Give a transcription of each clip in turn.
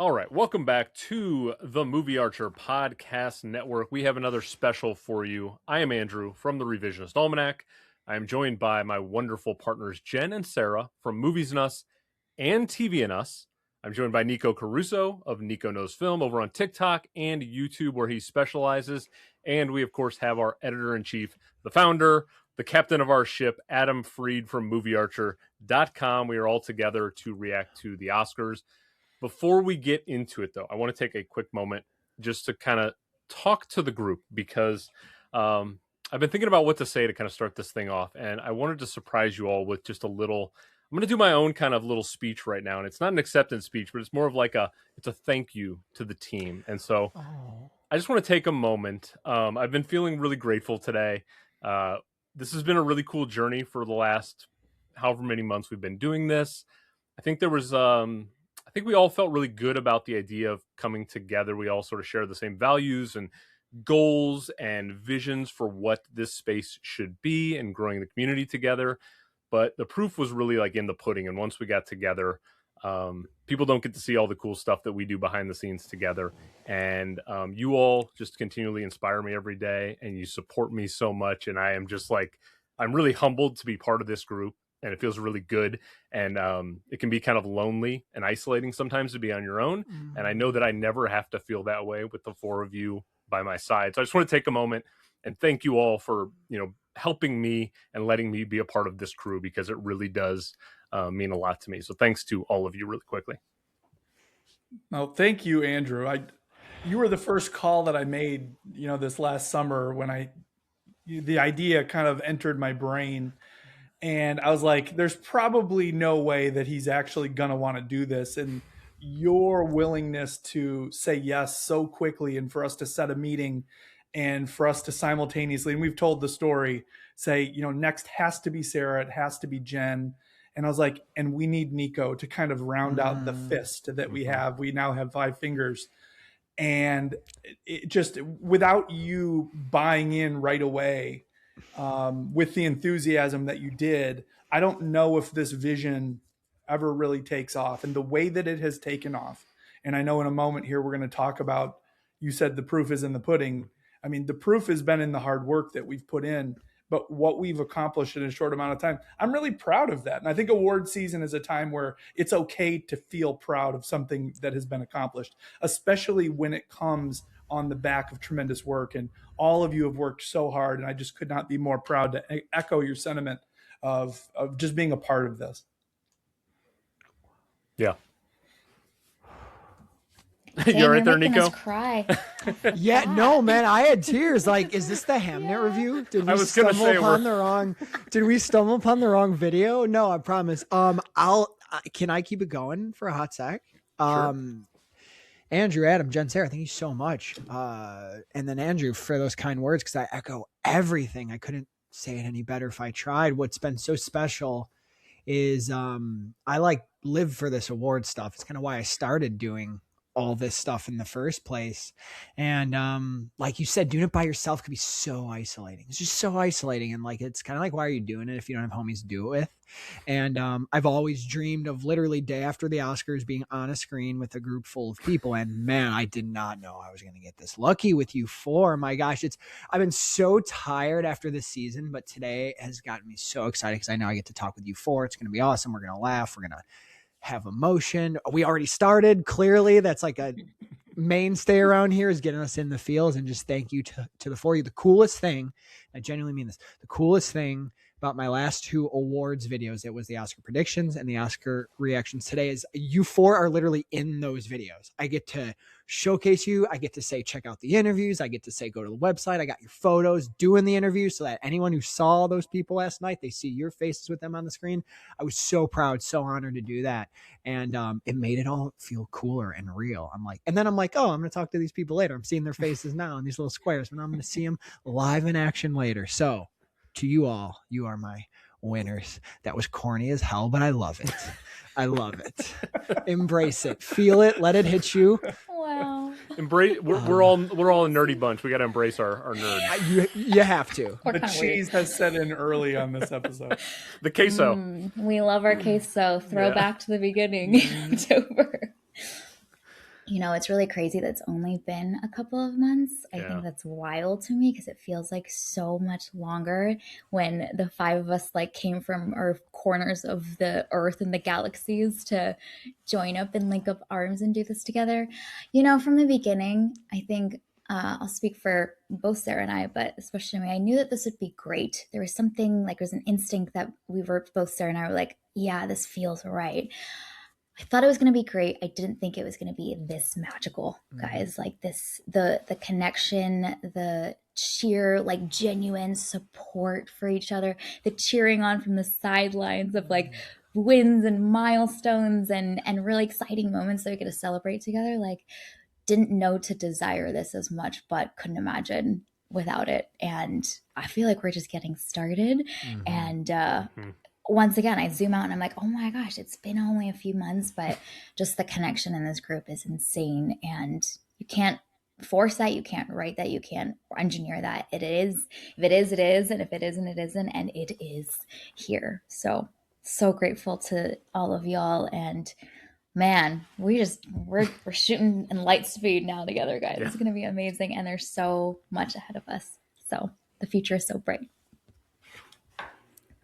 All right, welcome back to the Movie Archer Podcast Network. We have another special for you. I am Andrew from the Revisionist Almanac. I am joined by my wonderful partners Jen and Sarah from Movies and Us and TV and Us. I'm joined by Nikko Caruso of Nikko Knows Film over on TikTok and YouTube, where he specializes. And we, of course, have our editor-in-chief, the founder, the captain of our ship, Adam Freed from MovieArcher.com. We are all together to react to the Oscars. Before we get into it, though, I want to take a quick moment just to kind of talk to the group because I've been thinking about what to say to kind of start this thing off. And I wanted to surprise you all with just a little, I'm going to do my own kind of little speech right now. And it's not an acceptance speech, but it's more of like it's a thank you to the team. And so I just want to take a moment. I've been feeling really grateful today. This has been a really cool journey for the last however many months we've been doing this. I think there was, I think we all felt really good about the idea of coming together. We all sort of share the same values and goals and visions for what this space should be and growing the community together. But the proof was really like in the pudding. And once we got together, people don't get to see all the cool stuff that we do behind the scenes together. And you all just continually inspire me every day and you support me so much. And I am just like, I'm really humbled to be part of this group. And it feels really good. And it can be kind of lonely and isolating sometimes to be on your own. Mm-hmm. And I know that I never have to feel that way with the four of you by my side. So I just want to take a moment and thank you all for, helping me and letting me be a part of this crew because it really does mean a lot to me. So thanks to all of you really quickly. Well, thank you, Andrew. You were the first call that I made, this last summer when the idea kind of entered my brain. And I was like, there's probably no way that he's actually going to want to do this. And your willingness to say yes so quickly and for us to set a meeting and for us to simultaneously, and we've told the story, say, next has to be Sarah, it has to be Jen. And I was like, and we need Nikko to kind of round out the fist that we have. We now have 5 fingers. And it just, without you buying in right away, with the enthusiasm that you did, I don't know if this vision ever really takes off. And the way that it has taken off, and I know in a moment here we're going to talk about, you said the proof is in the pudding. I mean, the proof has been in the hard work that we've put in, but what we've accomplished in a short amount of time, I'm really proud of that. And I think award season is a time where it's okay to feel proud of something that has been accomplished, especially when it comes on the back of tremendous work. And all of you have worked so hard. And I just could not be more proud to echo your sentiment of just being a part of this. Yeah. Dang, you're right there, Nikko. Cry. Yeah, no, man, I had tears. Like, is this the Hamnet review? Did we stumble upon the wrong video? No, I promise. Can I keep it going for a hot sec? Sure. Andrew, Adam, Jen, Sarah, thank you so much. And then Andrew for those kind words, because I echo everything. I couldn't say it any better if I tried. What's been so special is I live for this award stuff. It's kind of why I started doing all this stuff in the first place. And like you said, doing it by yourself could be so isolating. It's just so isolating. And it's kind of like, why are you doing it if you don't have homies to do it with? And I've always dreamed of literally day after the Oscars being on a screen with a group full of people. And man, I did not know I was going to get this lucky with you four. My gosh, I've been so tired after this season, but today has gotten me so excited because I know I get to talk with you four. It's going to be awesome. We're going to laugh. We're going to have emotion. We already started. Clearly, that's like a mainstay around here, is getting us in the feels. And just thank you to the four of you. The coolest thing, I genuinely mean this, the coolest thing about my last 2 awards videos, it was the Oscar predictions and the Oscar reactions today, is you four are literally in those videos. I get to showcase you. I get to say, check out the interviews. I get to say, go to the website. I got your photos doing the interview so that anyone who saw those people last night, they see your faces with them on the screen. I was so proud, so honored to do that. And it made it all feel cooler and real. I'm like, oh, I'm going to talk to these people later. I'm seeing their faces now in these little squares, but I'm going to see them live in action later. So to you all, you are my winners. That was corny as hell, but I love it. I love it. Embrace it. Feel it. Let it hit you. Wow. Embrace. We're all a nerdy bunch. We got to embrace our nerd. You have to. The cheese has set in early on this episode. The queso. We love our queso. Throwback to the beginning. October. It's really crazy that it's only been a couple of months. I think that's wild to me because it feels like so much longer when the five of us like came from our corners of the earth and the galaxies to join up and link up arms and do this together. From the beginning, I think I'll speak for both Sarah and I, but especially me, I knew that this would be great. There was something like, there was an instinct that both Sarah and I were like, yeah, this feels right. I thought it was going to be great. I didn't think it was going to be this magical, guys. Like this, the connection, the sheer like genuine support for each other, the cheering on from the sidelines of like wins and milestones and really exciting moments that we get to celebrate together. Like, didn't know to desire this as much, but couldn't imagine without it. And I feel like we're just getting started. And once again, I zoom out and I'm like, oh my gosh, it's been only a few months, but just the connection in this group is insane. And you can't force that. You can't write that. You can't engineer that. It is. If it is, it is. And if it isn't, it isn't. And it is here. So grateful to all of y'all. And man, we're shooting in light speed now together, guys. It's going to be amazing. And there's so much ahead of us. So the future is so bright.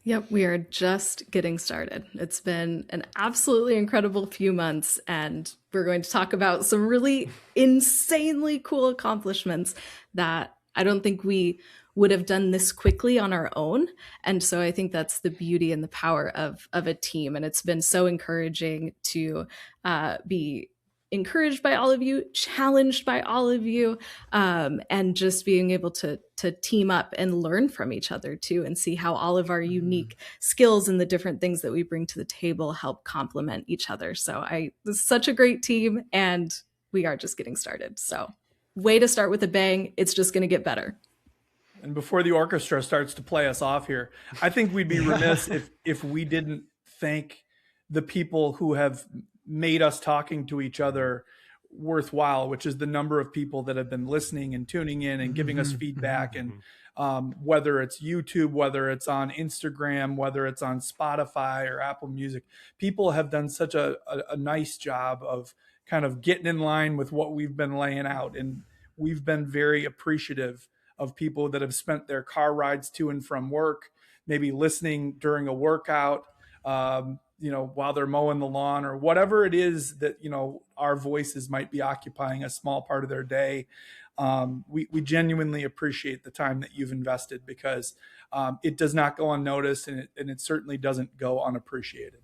Yep, we are just getting started. It's been an absolutely incredible few months, and we're going to talk about some really insanely cool accomplishments that I don't think we would have done this quickly on our own. And so I think that's the beauty and the power of a team. And it's been so encouraging to be encouraged by all of you, challenged by all of you, and just being able to team up and learn from each other too, and see how all of our unique skills and the different things that we bring to the table help complement each other. So this is such a great team, and we are just getting started. So way to start with a bang. It's just going to get better. And before the orchestra starts to play us off here, I think we'd be remiss if we didn't thank the people who have made us talking to each other worthwhile, which is the number of people that have been listening and tuning in and giving us feedback. And whether it's YouTube, whether it's on Instagram, whether it's on Spotify or Apple Music, people have done such a nice job of kind of getting in line with what we've been laying out. And we've been very appreciative of people that have spent their car rides to and from work, maybe listening during a workout, while they're mowing the lawn or whatever it is that, our voices might be occupying a small part of their day. We genuinely appreciate the time that you've invested, because it does not go unnoticed, and it certainly doesn't go unappreciated.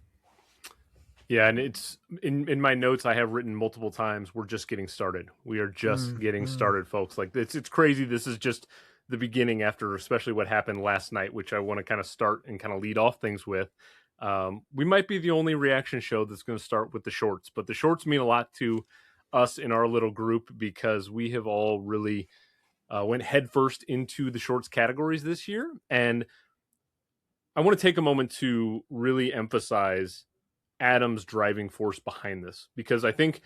Yeah, and it's in my notes I have written multiple times, we're just getting started. We are just getting started, folks. Like it's crazy. This is just the beginning after especially what happened last night, which I want to kind of start and kind of lead off things with. We might be the only reaction show that's going to start with the shorts, but the shorts mean a lot to us in our little group, because we have all really went headfirst into the shorts categories this year. And I want to take a moment to really emphasize Adam's driving force behind this, because I think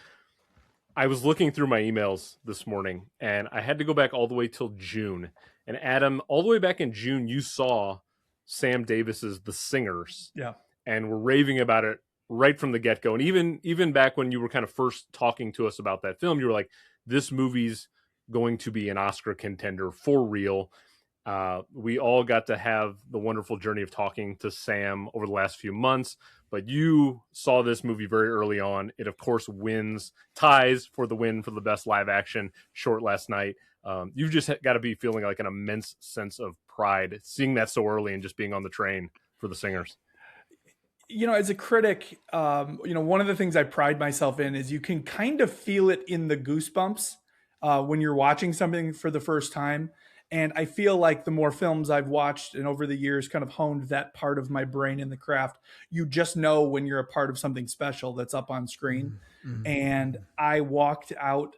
I was looking through my emails this morning and I had to go back all the way till June. And Adam, all the way back in June, you saw Sam Davis's The Singers. Yeah. And were raving about it right from the get-go. And even back when you were kind of first talking to us about that film, you were like, this movie's going to be an Oscar contender for real. We all got to have the wonderful journey of talking to Sam over the last few months, but you saw this movie very early on. It, of course, ties for the win for the best live action short last night. You've just got to be feeling like an immense sense of pride seeing that so early and just being on the train for The Singers. As a critic, one of the things I pride myself in is you can kind of feel it in the goosebumps when you're watching something for the first time. And I feel like the more films I've watched and over the years kind of honed that part of my brain in the craft, you just know when you're a part of something special that's up on screen. And I walked out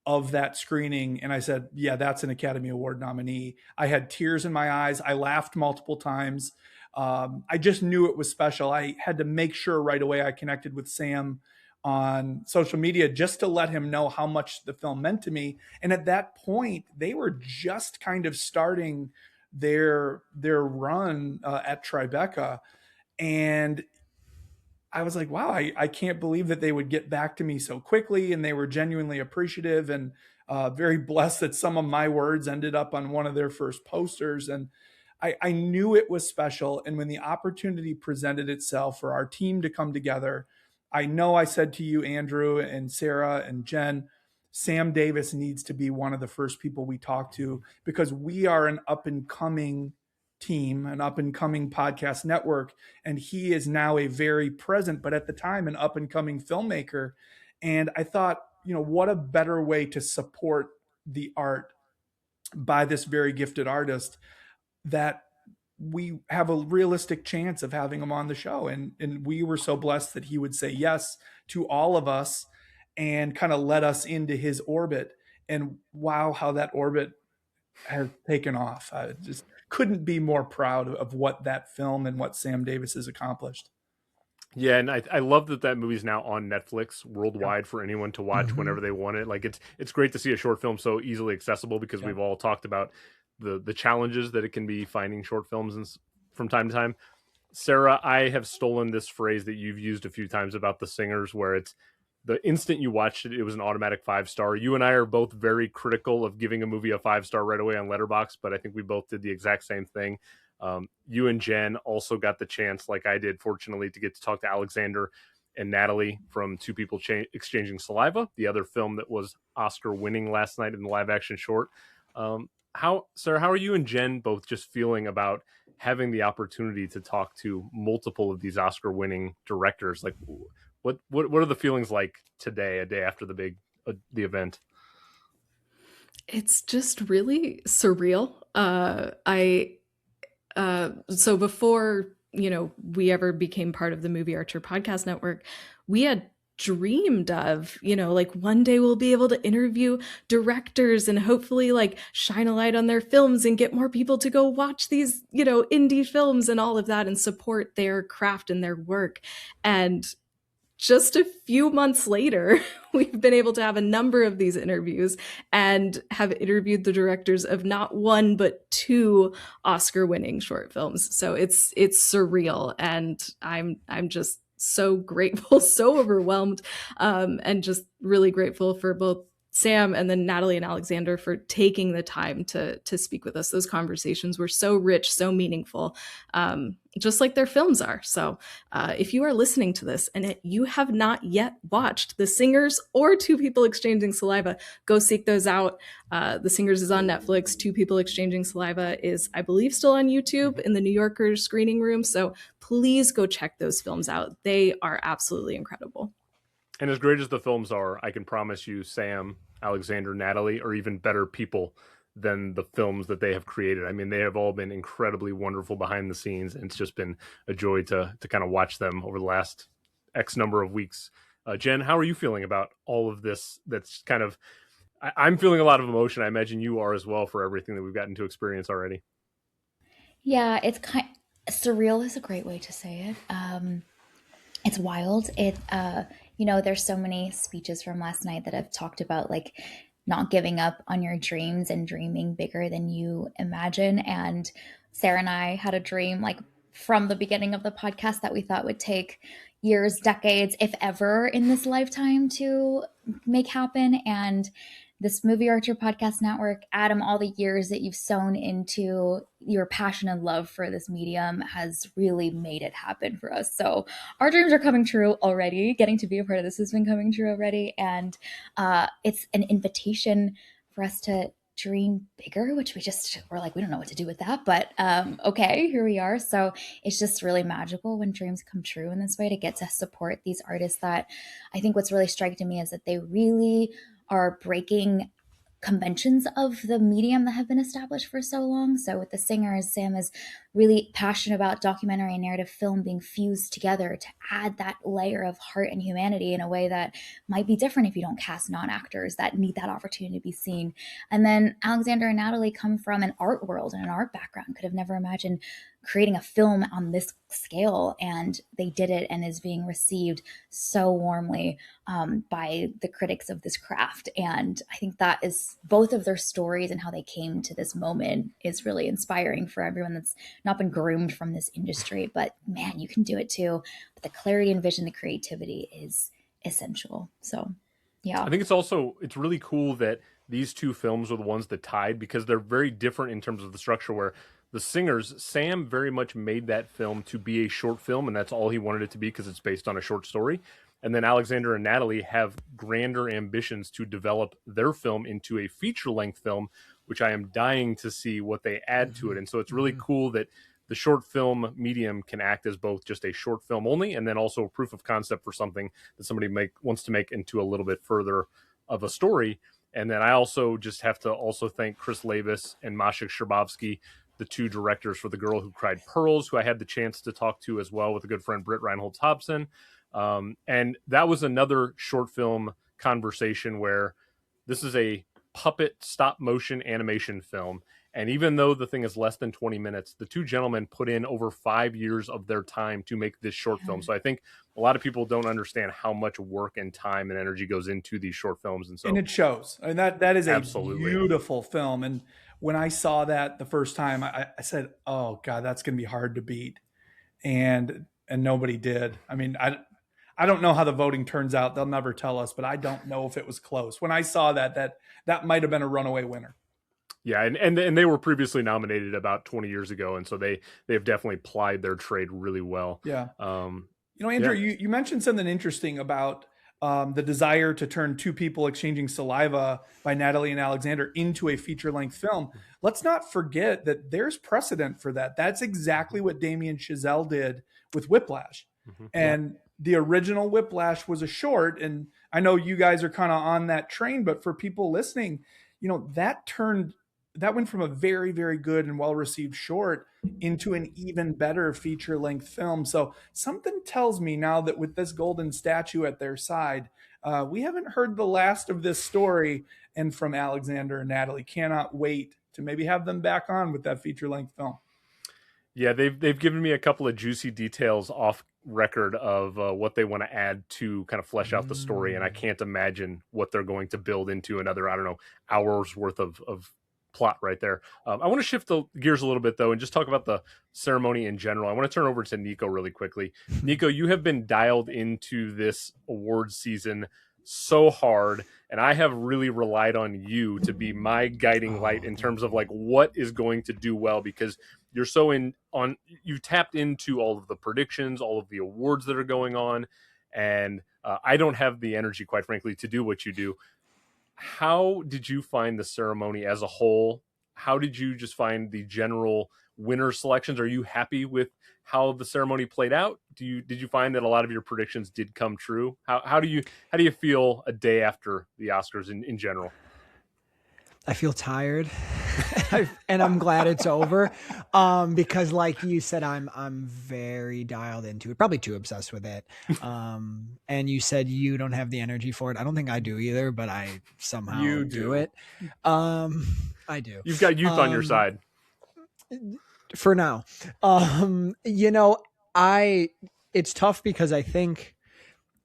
of that screening and I said, yeah, that's an Academy Award nominee. I had tears in my eyes. I laughed multiple times. I just knew it was special. I had to make sure right away I connected with Sam on social media just to let him know how much the film meant to me. And at that point, they were just kind of starting their run at Tribeca. And I was like, wow, I can't believe that they would get back to me so quickly. And they were genuinely appreciative and very blessed that some of my words ended up on one of their first posters. And I knew it was special. And when the opportunity presented itself for our team to come together, I know I said to you, Andrew and Sarah and Jen, Sam Davis needs to be one of the first people we talk to, because we are an up and coming team, an up and coming podcast network. And he is now a very present, but at the time, an up and coming filmmaker. And I thought, what a better way to support the art by this very gifted artist, that we have a realistic chance of having him on the show. And we were so blessed that he would say yes to all of us and kind of let us into his orbit. And wow, how that orbit has taken off. I just couldn't be more proud of what that film and what Sam Davis has accomplished. Yeah, and I love that movie's now on Netflix worldwide for anyone to watch whenever they want it. Like it's great to see a short film so easily accessible, because we've all talked about the challenges that it can be finding short films and from time to time. Sarah, I have stolen this phrase that you've used a few times about The Singers, where it's the instant you watched it, it was an automatic 5-star. You and I are both very critical of giving a movie a 5-star right away on Letterboxd, but I think we both did the exact same thing. You and Jen also got the chance, like I did, fortunately, to get to talk to Alexander and Natalie from Two People Exchanging Saliva, the other film that was Oscar winning last night in the live action short. Sarah, how are you and Jen both just feeling about having the opportunity to talk to multiple of these Oscar winning directors? Like, what are the feelings like today, a day after the event? It's just really surreal. So before, we ever became part of the Movie Archer podcast network, we had dreamed of, like one day we'll be able to interview directors and hopefully like shine a light on their films and get more people to go watch these, indie films and all of that and support their craft and their work. And just a few months later, we've been able to have a number of these interviews and have interviewed the directors of not one, but 2 Oscar-winning short films. So it's surreal. And I'm just so grateful, so overwhelmed, and just really grateful for both Sam and then Natalie and Alexander for taking the time to speak with us. Those conversations were so rich, so meaningful, just like their films are. So if you are listening to this and you have not yet watched The Singers or Two People Exchanging Saliva, go seek those out. The Singers is on Netflix. Two People Exchanging Saliva is, I believe, still on YouTube in the New Yorker screening room. So please go check those films out. They are absolutely incredible. And as great as the films are, I can promise you Sam, Alexander, Natalie are even better people than the films that they have created. I mean, they have all been incredibly wonderful behind the scenes, and it's just been a joy to kind of watch them over the last X number of weeks. Jen, how are you feeling about all of this? That's kind of, I'm feeling a lot of emotion. I imagine you are as well, for everything that we've gotten to experience already. Yeah, it's surreal is a great way to say it. It's wild. There's so many speeches from last night that have talked about like not giving up on your dreams and dreaming bigger than you imagine. And Sarah and I had a dream like from the beginning of the podcast that we thought would take years, decades, if ever in this lifetime to make happen. And this Movie Archer podcast network, Adam, all the years that you've sown into your passion and love for this medium has really made it happen for us. So our dreams are coming true already. Getting to be a part of this has been coming true already. And it's an invitation for us to dream bigger, which we're like, we don't know what to do with that, but okay, here we are. So it's just really magical when dreams come true in this way, to get to support these artists that I think what's really striking to me is that they really are breaking conventions of the medium that have been established for so long. So with The Singers, Sam is really passionate about documentary and narrative film being fused together to add that layer of heart and humanity in a way that might be different if you don't cast non-actors that need that opportunity to be seen. And then Alexander and Natalie come from an art world and an art background, could have never imagined creating a film on this scale, and they did it, and is being received so warmly by the critics of this craft. And I think that is both of their stories and how they came to this moment is really inspiring for everyone that's not been groomed from this industry, but man, you can do it too. But the clarity and vision, the creativity is essential. So yeah. I think it's really cool that these two films were the ones that tied, because they're very different in terms of the structure, where the Singers, Sam very much made that film to be a short film, and that's all he wanted it to be because it's based on a short story. And then Alexander and Natalie have grander ambitions to develop their film into a feature-length film, which I am dying to see what they add to it. And so it's really cool that the short film medium can act as both just a short film only, and then also a proof of concept for something that somebody wants to make into a little bit further of a story. And then I also just have to also thank Chris Labus and Masha Sherbovsky, the two directors for The Girl Who Cried Pearls, who I had the chance to talk to as well with a good friend, Britt Reinholds Hobson. And that was another short film conversation where this is a puppet stop motion animation film. And even though the thing is less than 20 minutes, the two gentlemen put in over 5 years of their time to make this short film. So I think a lot of people don't understand how much work and time and energy goes into these short films. And it shows. I mean, that is a absolutely beautiful film. And when I saw that the first time, I said, oh God, that's going to be hard to beat. And nobody did. I mean, I don't know how the voting turns out. They'll never tell us, but I don't know if it was close. When I saw that might've been a runaway winner. Yeah, and they were previously nominated about 20 years ago, and so they've definitely plied their trade really well. Yeah. Andrew, you mentioned something interesting about the desire to turn two people exchanging saliva by Natalie and Alexander into a feature-length film. Let's not forget that there's precedent for that. That's exactly what Damien Chazelle did with Whiplash. And the original Whiplash was a short, and I know you guys are kind of on that train, but for people listening, that went from a very, very good and well-received short into an even better feature-length film. So something tells me now that with this golden statue at their side, we haven't heard the last of this story. And from Alexander and Natalie, cannot wait to maybe have them back on with that feature-length film. Yeah, they've given me a couple of juicy details off record of what they want to add to kind of flesh out the story, and I can't imagine what they're going to build into another, hours worth of plot right there. I want to shift the gears a little bit though and just talk about the ceremony in general. I want to turn over to Nikko really quickly. Nikko, you have been dialed into this awards season so hard, and I have really relied on you to be my guiding light in terms of like what is going to do well, because you're so you've tapped into all of the predictions, all of the awards that are going on, and I don't have the energy, quite frankly, to do what you do. How did you find the ceremony as a whole? How did you just find the general winner selections? Are you happy with how the ceremony played out? Did you find that a lot of your predictions did come true? How do you feel a day after the Oscars in general? I feel tired and I'm glad it's over. Because like you said, I'm very dialed into it, probably too obsessed with it. And you said you don't have the energy for it. I don't think I do either, but I somehow do it. I do. You've got youth on your side. For now. It's tough because I think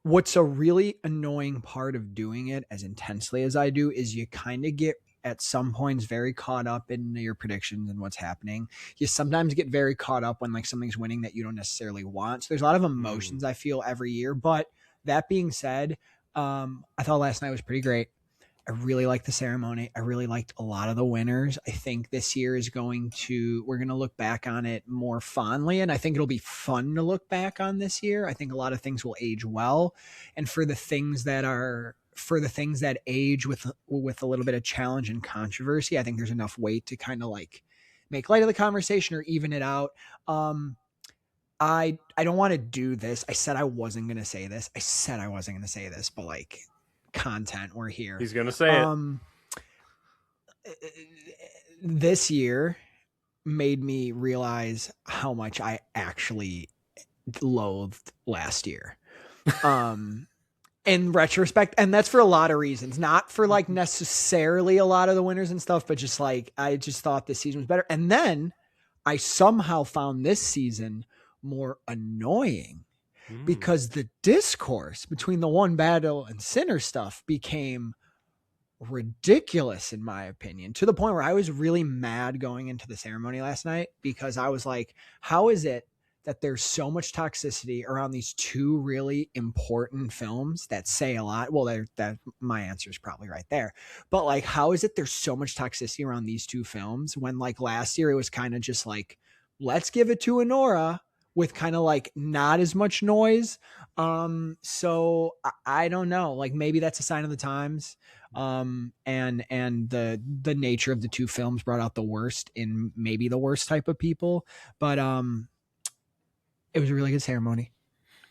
what's a really annoying part of doing it as intensely as I do is you kind of get at some points very caught up in your predictions and what's happening. You sometimes get very caught up when like something's winning that you don't necessarily want. So there's a lot of emotions I feel every year. But that being said, I thought last night was pretty great. I really liked the ceremony. I really liked a lot of the winners. I think this year we're going to look back on it more fondly. And I think it'll be fun to look back on this year. I think a lot of things will age well. And for the things that age with a little bit of challenge and controversy, I think there's enough weight to kind of like make light of the conversation or even it out. I don't want to do this. I said I wasn't going to say this, but like content, we're here. He's going to say it. This year made me realize how much I actually loathed last year. In retrospect, and that's for a lot of reasons, not for like necessarily a lot of the winners and stuff, but just like I just thought this season was better. And then I somehow found this season more annoying because the discourse between the One Battle and Sinner stuff became ridiculous in my opinion, to the point where I was really mad going into the ceremony last night, because I was like, how is it that there's so much toxicity around these two really important films that say a lot? Well, that my answer is probably right there. But like, how is it there's so much toxicity around these two films when like last year it was kind of just like, let's give it to Anora with kind of like not as much noise. So I don't know, like maybe that's a sign of the times. And the nature of the two films brought out the worst in maybe the worst type of people. But it was a really good ceremony.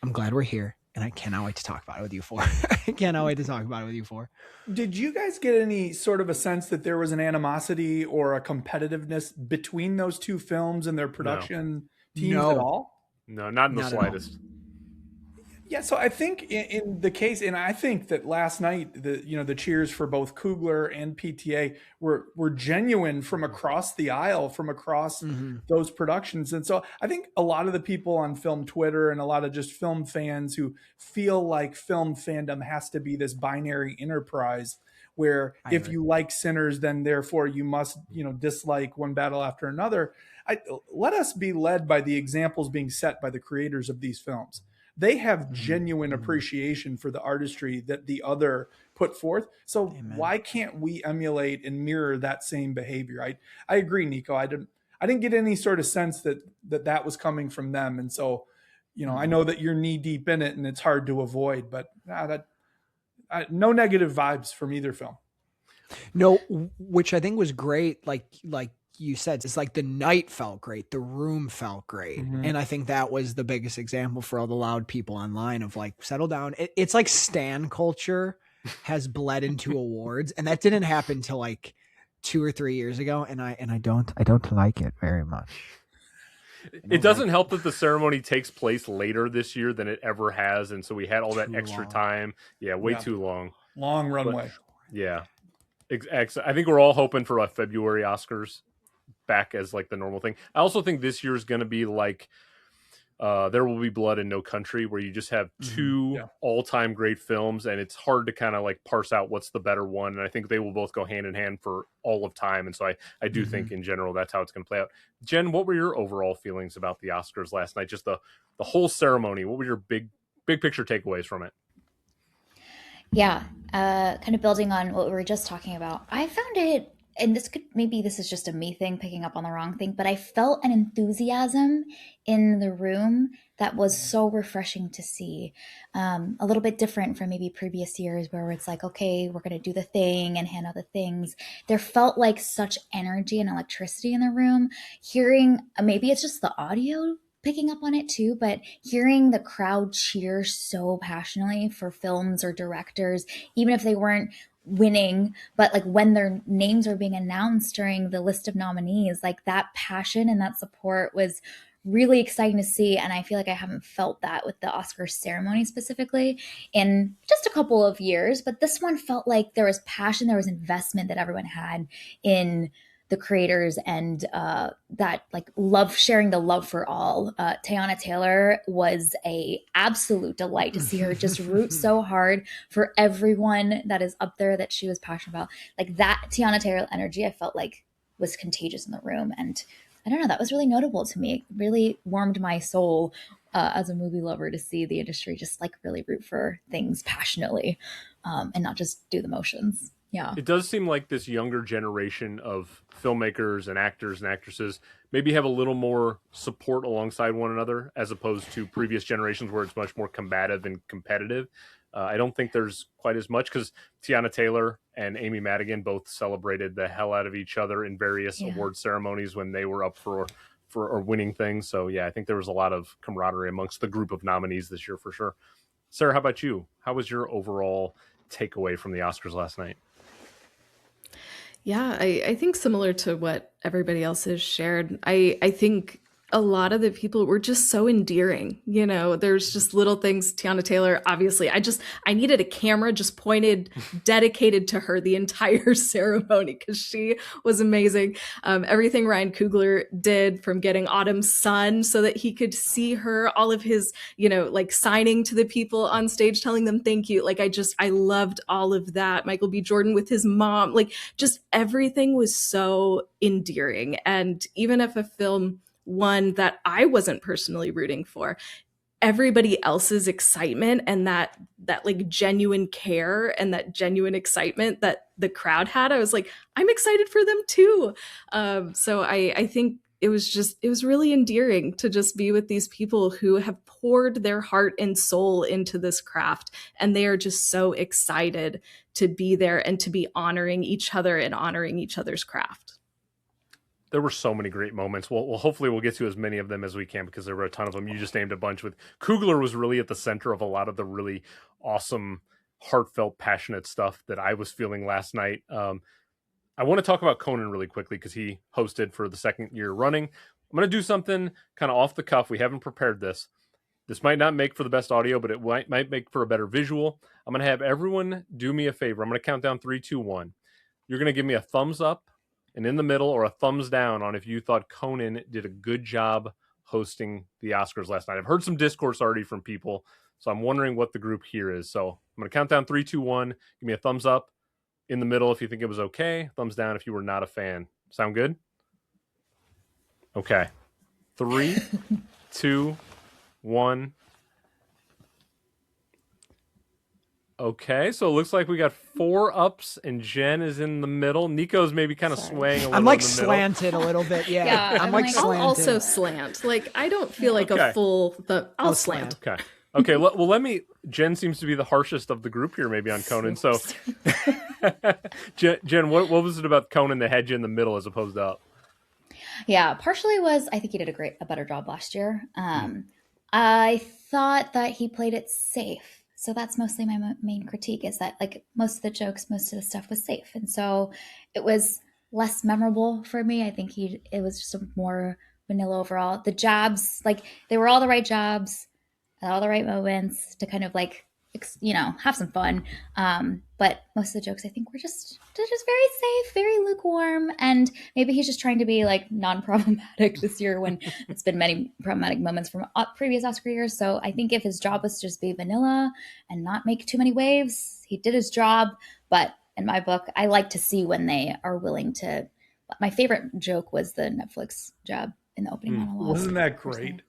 I'm glad we're here, and I cannot wait to talk about it with you four. I cannot wait to talk about it with you four. Did you guys get any sort of a sense that there was an animosity or a competitiveness between those two films and their production teams at all? No, not in the slightest. Yeah, so I think in the case, and I think that last night, the cheers for both Coogler and PTA were genuine from across the aisle, from across those productions. And so I think a lot of the people on film Twitter and a lot of just film fans who feel like film fandom has to be this binary enterprise where if you like Sinners, then therefore you must, dislike One Battle After Another. Let us be led by the examples being set by the creators of these films. They have genuine appreciation for the artistry that the other put forth. So why can't we emulate and mirror that same behavior? I agree, Nikko. I didn't get any sort of sense that was coming from them. And so, I know that you're knee deep in it and it's hard to avoid, but no negative vibes from either film. No, which I think was great. Like you said, it's like the night felt great. The room felt great. And I think that was the biggest example for all the loud people online of like, settle down. It's like stan culture has bled into awards. And that didn't happen till like 2 or 3 years ago. And I don't like it very much. It doesn't help that the ceremony takes place later this year than it ever has. And so we had all that extra time. Yeah, way too long. Long runway. But, yeah. I think we're all hoping for a February Oscars back as like the normal thing. I also think this year is going to be like There Will Be Blood and No Country, where you just have two all-time great films, and it's hard to kind of like parse out what's the better one. And I think they will both go hand in hand for all of time. And so I do think in general that's how it's going to play out. Jen, what were your overall feelings about the Oscars last night? Just the whole ceremony. What were your big picture takeaways from it? Yeah, kind of building on what we were just talking about. I found it, and this is just a me thing, picking up on the wrong thing, but I felt an enthusiasm in the room that was so refreshing to see. A little bit different from maybe previous years where it's like, okay, we're going to do the thing and hand out the things. There felt like such energy and electricity in the room. Hearing, maybe it's just the audio picking up on it too, but hearing the crowd cheer so passionately for films or directors, even if they weren't winning, but like when their names are being announced during the list of nominees, like that passion and that support was really exciting to see. And I feel like I haven't felt that with the Oscar ceremony specifically in just a couple of years, but this one felt like there was passion, there was investment that everyone had in the creators, and that like love, sharing the love for all. Teyana Taylor was a absolute delight to see her just root so hard for everyone that is up there that she was passionate about. Like that Teyana Taylor energy, I felt like was contagious in the room. And I don't know, that was really notable to me. It really warmed my soul as a movie lover to see the industry just like really root for things passionately and not just do the motions. Yeah. It does seem like this younger generation of filmmakers and actors and actresses maybe have a little more support alongside one another as opposed to previous generations where it's much more combative and competitive. I don't think there's quite as much because Teyana Taylor and Amy Madigan both celebrated the hell out of each other in various award ceremonies when they were up for or winning things. So yeah, I think there was a lot of camaraderie amongst the group of nominees this year for sure. Sarah, how about you? How was your overall takeaway from the Oscars last night? Yeah, I think similar to what everybody else has shared, I think a lot of the people were just so endearing. You know, there's just little things. Tiana Taylor, obviously, I needed a camera just pointed, dedicated to her the entire ceremony because she was amazing. Everything Ryan Coogler did, from getting Autumn's son so that he could see her, all of his, you know, like signing to the people on stage, telling them thank you. Like, I loved all of that. Michael B. Jordan with his mom, like, just everything was so endearing. And even if a film, one that I wasn't personally rooting for, everybody else's excitement and that like genuine care and that genuine excitement that the crowd had, I was like, I'm excited for them too. So I think it was really endearing to just be with these people who have poured their heart and soul into this craft, and they are just so excited to be there and to be honoring each other and honoring each other's craft. There were so many great moments. Well, hopefully we'll get to as many of them as we can, because there were a ton of them. You just named a bunch. With Coogler was really at the center of a lot of the really awesome, heartfelt, passionate stuff that I was feeling last night. I want to talk about Conan really quickly because he hosted for the second year running. I'm going to do something kind of off the cuff. We haven't prepared this. This might not make for the best audio, but it might make for a better visual. I'm going to have everyone do me a favor. I'm going to count down 3, 2, 1. You're going to give me a thumbs up and in the middle, or a thumbs down on if you thought Conan did a good job hosting the Oscars last night. I've heard some discourse already from people, so I'm wondering what the group here is. So I'm going to count down 3, 2, 1. Give me a thumbs up in the middle if you think it was okay. Thumbs down if you were not a fan. Sound good? Okay. 3, 2, 1. Okay, so it looks like we got 4 ups, and Jen is in the middle. Nico's maybe kind of swaying a little. I'm like in the slanted a little bit. Yeah, I'm like I'll slanted. also slant. Like, I don't feel like a full. I'll slant. Okay. Well, let me. Jen seems to be the harshest of the group here, maybe on Conan. So, Jen, what was it about Conan that had you in the middle as opposed to up? Yeah, partially was I think he did a better job last year. I thought that he played it safe. So that's mostly my main critique, is that like most of the jokes, most of the stuff was safe. And so it was less memorable for me. I think it was just a more vanilla overall. The jabs, like they were all the right jabs at all the right moments to kind of like, have some fun. But most of the jokes I think they're just very safe, very lukewarm. And maybe he's just trying to be like non-problematic this year when it's been many problematic moments from previous Oscar years. So I think if his job was to just be vanilla and not make too many waves, he did his job. But in my book, I like to see when they are willing to. My favorite joke was the Netflix jab in the opening monologue. Wasn't that great?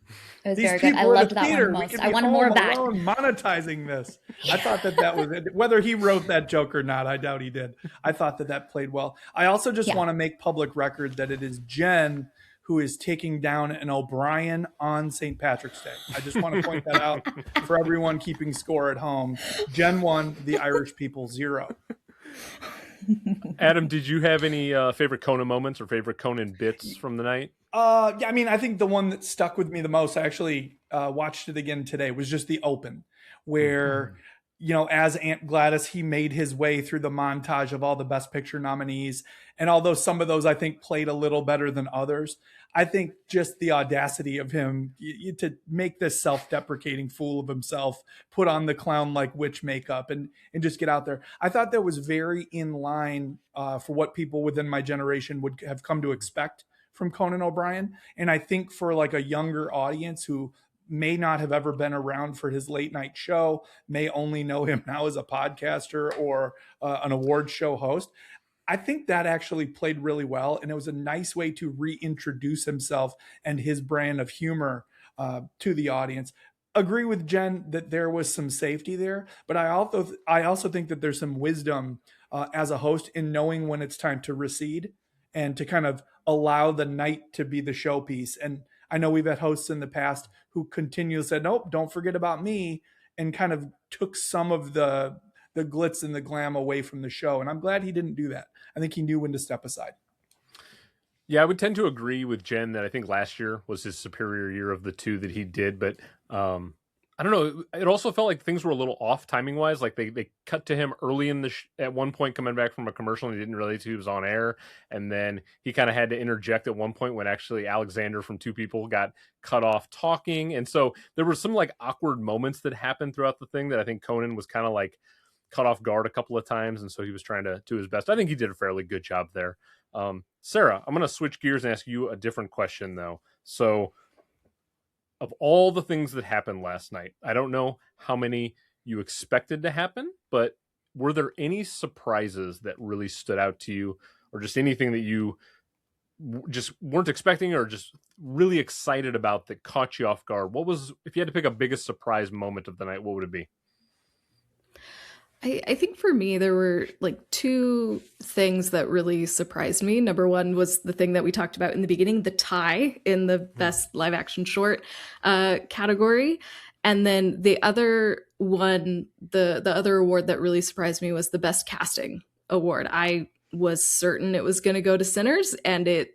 It was very good. I loved that one most. I wanted more of that. Monetizing this. Yeah. I thought that was it. Whether he wrote that joke or not, I doubt he did. I thought that played well. I also just want to make public record that it is Jen who is taking down an O'Brien on St. Patrick's Day. I just want to point that out for everyone keeping score at home. Jen 1, the Irish people 0. Adam, did you have any favorite Conan moments or favorite Conan bits from the night? Yeah, I mean, I think the one that stuck with me the most, I actually watched it again today, was just the open, where, as Aunt Gladys, he made his way through the montage of all the Best Picture nominees. And although some of those I think played a little better than others, I think just the audacity of him to make this self-deprecating fool of himself, put on the clown-like witch makeup and just get out there. I thought that was very in line for what people within my generation would have come to expect from Conan O'Brien. And I think for like a younger audience who may not have ever been around for his late night show, may only know him now as a podcaster or an award show host, I think that actually played really well. And it was a nice way to reintroduce himself and his brand of humor to the audience. Agree with Jen that there was some safety there, but I also think that there's some wisdom as a host in knowing when it's time to recede and to kind of allow the night to be the showpiece. And I know we've had hosts in the past who continually said, nope, don't forget about me, and kind of took some of the glitz and the glam away from the show. And I'm glad he didn't do that. I think he knew when to step aside. Yeah, I would tend to agree with Jen that I think last year was his superior year of the two that he did. But I don't know. It also felt like things were a little off timing wise. Like they cut to him early in the at one point coming back from a commercial and he didn't realize he was on air. And then he kind of had to interject at one point when actually Alexander from Two People got cut off talking. And so there were some like awkward moments that happened throughout the thing that I think Conan was kind of like caught off guard a couple of times. And so he was trying to do his best. I think he did a fairly good job there. Sarah, I'm going to switch gears and ask you a different question though. So, of all the things that happened last night, I don't know how many you expected to happen, but were there any surprises that really stood out to you, or just anything that you just weren't expecting or just really excited about that caught you off guard? What was, if you had to pick a biggest surprise moment of the night, what would it be? I think for me, there were like two things that really surprised me. Number one was the thing that we talked about in the beginning, the tie in the best live action short category. And then the other one, the other award that really surprised me was the best casting award. I was certain it was going to go to Sinners, and it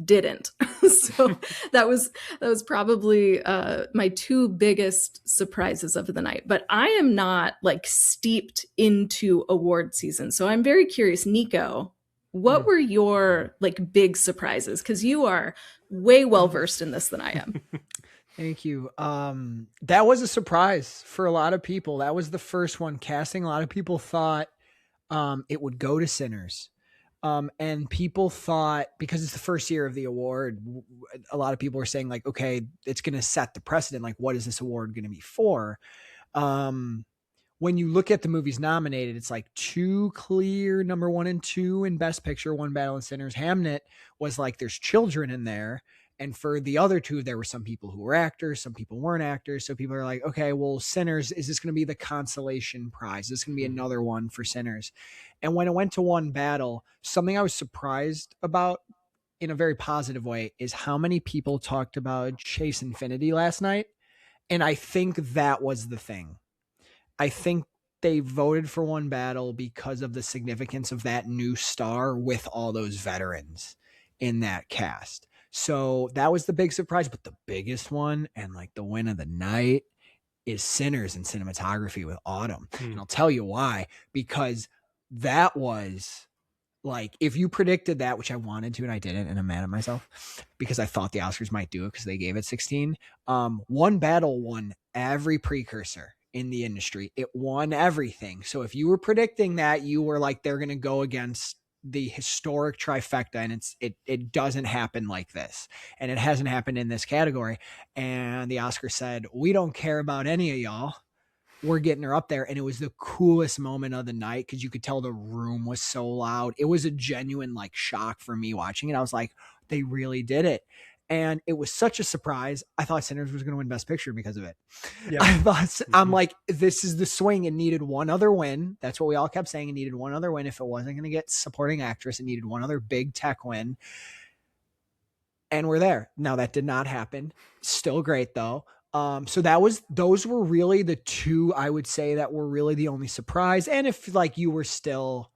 didn't. So that was probably my two biggest surprises of the night. But I am not like steeped into award season, so I'm very curious, Nikko, what were your like big surprises? Because you are way well versed in this than I am. Thank you. That was a surprise for a lot of people. That was the first one, casting. A lot of people thought it would go to Sinners. And people thought, because it's the first year of the award, a lot of people were saying like, okay, it's going to set the precedent. Like, what is this award going to be for? When you look at the movies nominated, it's like two clear number 1 and 2 in Best Picture, One Battle and Sinners. Hamnet was like, there's children in there. And for the other two, there were some people who were actors, some people weren't actors. So people are like, okay, well, Sinners, is this going to be the consolation prize? Is this going to be another one for Sinners? And when it went to One Battle, something I was surprised about in a very positive way is how many people talked about Chase Infinity last night. And I think that was the thing. I think they voted for One Battle because of the significance of that new star with all those veterans in that cast. So that was the big surprise, but the biggest one and like the win of the night is Sinners in cinematography with Autumn. And I'll tell you why, because that was like, if you predicted that, which I wanted to, and I didn't, and I'm mad at myself because I thought the Oscars might do it because they gave it 16. One Battle won every precursor in the industry. It won everything. So if you were predicting that, you were like, they're going to go against the historic trifecta, and it doesn't happen like this, and it hasn't happened in this category. And the Oscar said, we don't care about any of y'all, we're getting her up there. And it was the coolest moment of the night because you could tell the room was so loud. It was a genuine like shock for me watching it. I was like, they really did it. And it was such a surprise. I thought Sinners was going to win Best Picture because of it. Yeah. I'm like, this is the swing. It needed one other win. That's what we all kept saying. It needed one other win. If it wasn't going to get supporting actress, it needed one other big tech win. And we're there. Now that did not happen. Still great though. So those were really the two I would say that were really the only surprise. And if like you were still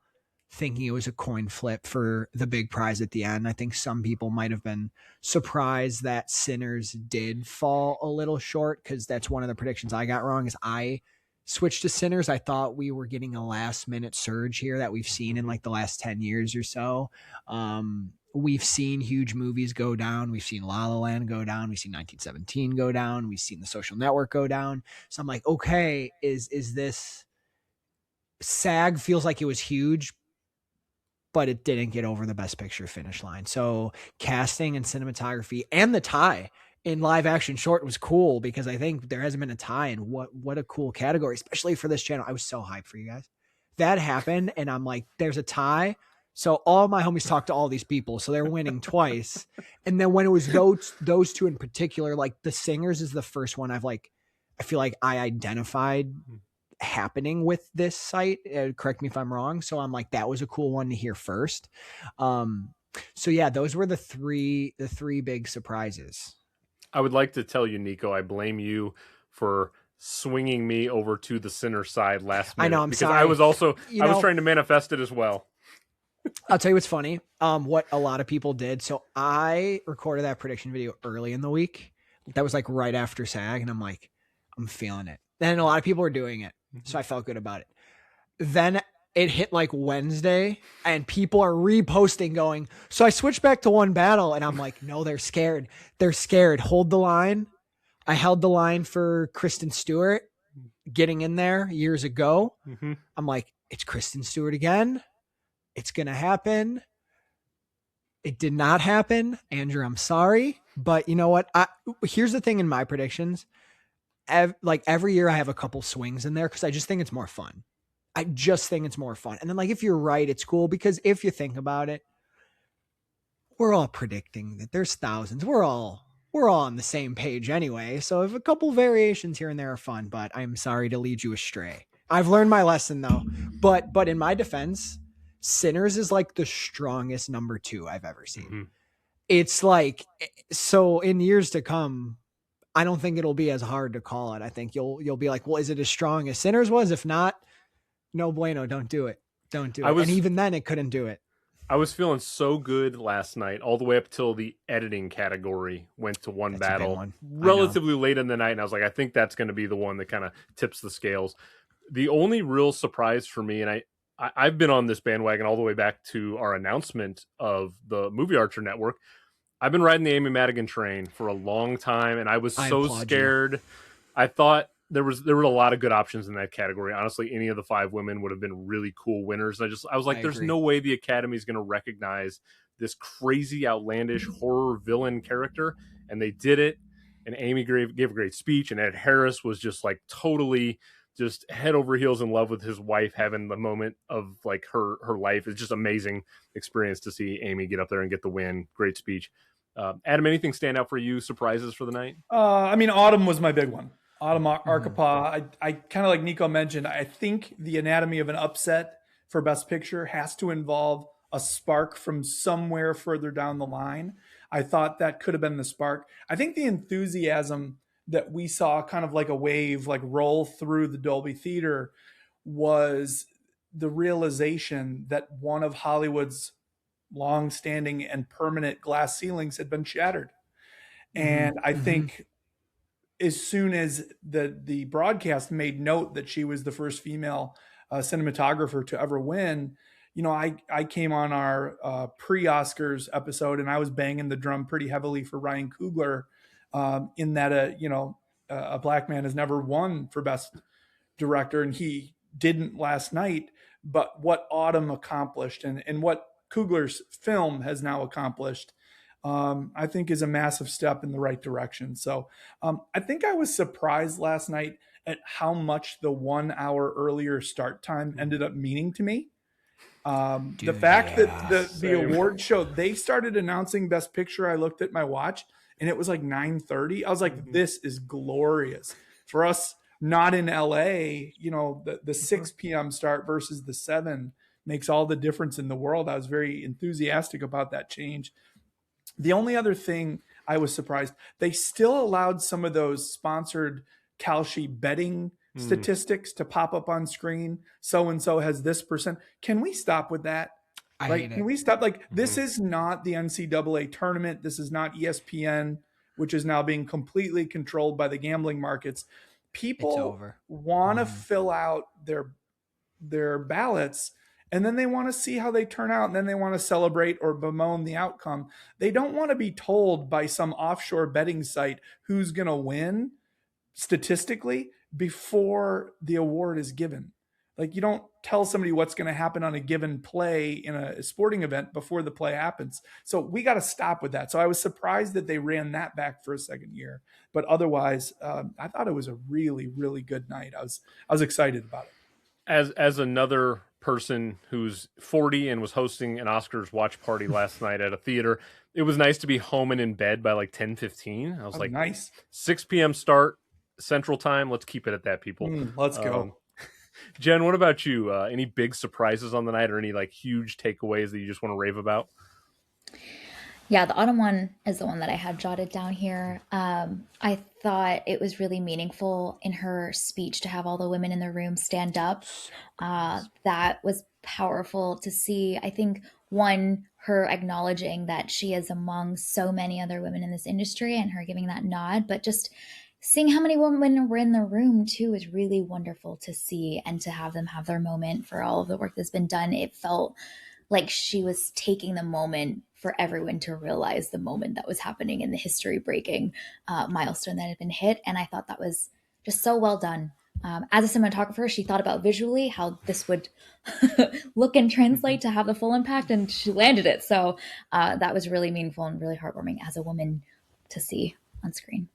thinking it was a coin flip for the big prize at the end, I think some people might have been surprised that Sinners did fall a little short, because that's one of the predictions I got wrong. Is I switched to Sinners. I thought we were getting a last minute surge here that we've seen in like the last 10 years or so. We've seen huge movies go down. We've seen La La Land go down. We've seen 1917 go down. We've seen The Social Network go down. So I'm like, okay, is this SAG feels like it was huge, but it didn't get over the Best Picture finish line. So casting and cinematography and the tie in live action short was cool, because I think there hasn't been a tie, and what a cool category, especially for this channel. I was so hyped for you guys. That happened, and I'm like, there's a tie. So all my homies talked to all these people, so they're winning twice. And then when it was those two in particular, like the Singers is the first one I feel like I identified happening with this site. Correct me if I'm wrong. So I'm like, that was a cool one to hear first. So yeah, those were the three big surprises. I would like to tell you, Nikko, I blame you for swinging me over to the Sinner side last minute. I know, I'm because sorry. I was also I was trying to manifest it as well. I'll tell you what's funny. What a lot of people did. So I recorded that prediction video early in the week. That was like right after SAG, and I'm like, I'm feeling it. And a lot of people were doing it. So I felt good about it. Then it hit like Wednesday and people are reposting going, so I switched back to one battle and I'm like, no, they're scared. They're scared. Hold the line. I held the line for Kristen Stewart getting in there years ago. Mm-hmm. I'm like, it's Kristen Stewart again. It's going to happen. It did not happen. Andrew, I'm sorry. But you know what? Here's the thing in my predictions. Like every year I have a couple swings in there because I just think it's more fun. And then like, if you're right, it's cool because if you think about it, we're all predicting that there's thousands. We're all on the same page anyway. So if a couple variations here and there are fun, but I'm sorry to lead you astray. I've learned my lesson though. But in my defense, Sinners is like the strongest number 2 I've ever seen. Mm-hmm. It's like, so in years to come, I don't think it'll be as hard to call it. I think you'll be like, well, is it as strong as Sinners was? If not, no bueno, don't do it. And even then it couldn't do it. I was feeling so good last night, all the way up till the editing category went to one battle relatively late in the night. And I was like, I think that's going to be the one that kind of tips the scales. The only real surprise for me, and I've been on this bandwagon all the way back to our announcement of the Movie Archer Network. I've been riding the Amy Madigan train for a long time, and I was so scared. I thought there were a lot of good options in that category. Honestly, any of the 5 women would have been really cool winners. I was like, there's no way the Academy is going to recognize this crazy, outlandish horror villain character, and they did it. And Amy gave a great speech, and Ed Harris was just like totally just head over heels in love with his wife, having the moment of like her life. It's just amazing experience to see Amy get up there and get the win. Great speech. Adam, anything stand out for you? Surprises for the night? I mean, Autumn was my big one. Autumn Arkapaw. I kind of like Nikko mentioned, I think the anatomy of an upset for Best Picture has to involve a spark from somewhere further down the line. I thought that could have been the spark. I think the enthusiasm that we saw kind of like a wave like roll through the Dolby Theater was the realization that one of Hollywood's long-standing and permanent glass ceilings had been shattered. And I think as soon as the broadcast made note that she was the first female cinematographer to ever win, you know, I came on our pre-Oscars episode and I was banging the drum pretty heavily for Ryan Coogler, in that a black man has never won for Best Director, and he didn't last night. But what Autumn accomplished and what Coogler's film has now accomplished, I think is a massive step in the right direction. So I think I was surprised last night at how much the 1 hour earlier start time ended up meaning to me. The fact that the award show, they started announcing Best Picture, I looked at my watch and it was like 9:30. I was like, this is glorious. For us, not in LA, you know, the 6 p.m. start versus the 7 makes all the difference in the world. I was very enthusiastic about that change. The only other thing I was surprised, they still allowed some of those sponsored Kalshi betting statistics to pop up on screen. So-and-so has this percent. Can we stop with that? Can we stop? This is not the NCAA tournament. This is not ESPN, which is now being completely controlled by the gambling markets. People want to fill out their ballots, and then they want to see how they turn out, and then they want to celebrate or bemoan the outcome. They don't want to be told by some offshore betting site who's going to win statistically before the award is given. Like, you don't tell somebody what's going to happen on a given play in a sporting event before the play happens. So we got to stop with that. So I was surprised that they ran that back for a second year, but otherwise, I thought it was a really, really good night. I was excited about it. As another person who's 40 and was hosting an Oscars watch party last night at a theater, it was nice to be home and in bed by like 10:15. I was like, nice. 6 p.m. start Central Time. Let's keep it at that, people. Let's go. Jen, what about you? Any big surprises on the night or any like huge takeaways that you just want to rave about? Yeah, the Autumn one is the one that I had jotted down here. I thought it was really meaningful in her speech to have all the women in the room stand up. That was powerful to see. I think, one, her acknowledging that she is among so many other women in this industry and her giving that nod, but just seeing how many women were in the room too is really wonderful to see, and to have them have their moment for all of the work that's been done. It felt like she was taking the moment for everyone to realize the moment that was happening in the history breaking milestone that had been hit. And I thought that was just so well done. As a cinematographer, she thought about visually how this would look and translate to have the full impact, and she landed it. So that was really meaningful and really heartwarming as a woman to see on screen.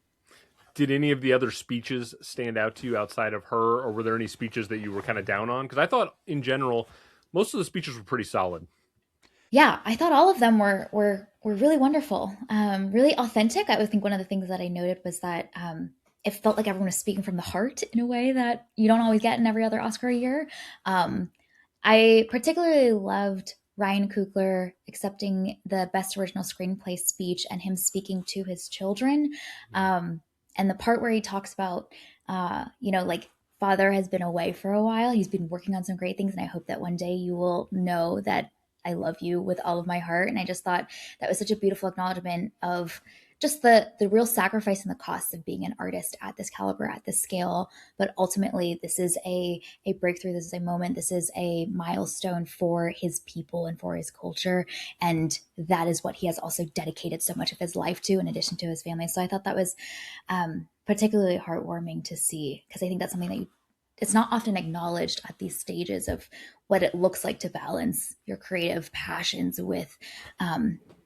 Did any of the other speeches stand out to you outside of her, or were there any speeches that you were kind of down on? Because I thought, in general, most of the speeches were pretty solid. Yeah, I thought all of them were really wonderful, really authentic. I would think one of the things that I noted was that it felt like everyone was speaking from the heart in a way that you don't always get in every other Oscar year. I particularly loved Ryan Coogler accepting the Best Original Screenplay speech and him speaking to his children. And the part where he talks about, like, father has been away for a while. He's been working on some great things, and I hope that one day you will know that I love you with all of my heart. And I just thought that was such a beautiful acknowledgement of just the real sacrifice and the cost of being an artist at this caliber, at this scale. But ultimately, this is a breakthrough. This is a moment. This is a milestone for his people and for his culture. And that is what he has also dedicated so much of his life to, in addition to his family. So I thought that was particularly heartwarming to see, because I think that's something that it's not often acknowledged at these stages of what it looks like to balance your creative passions with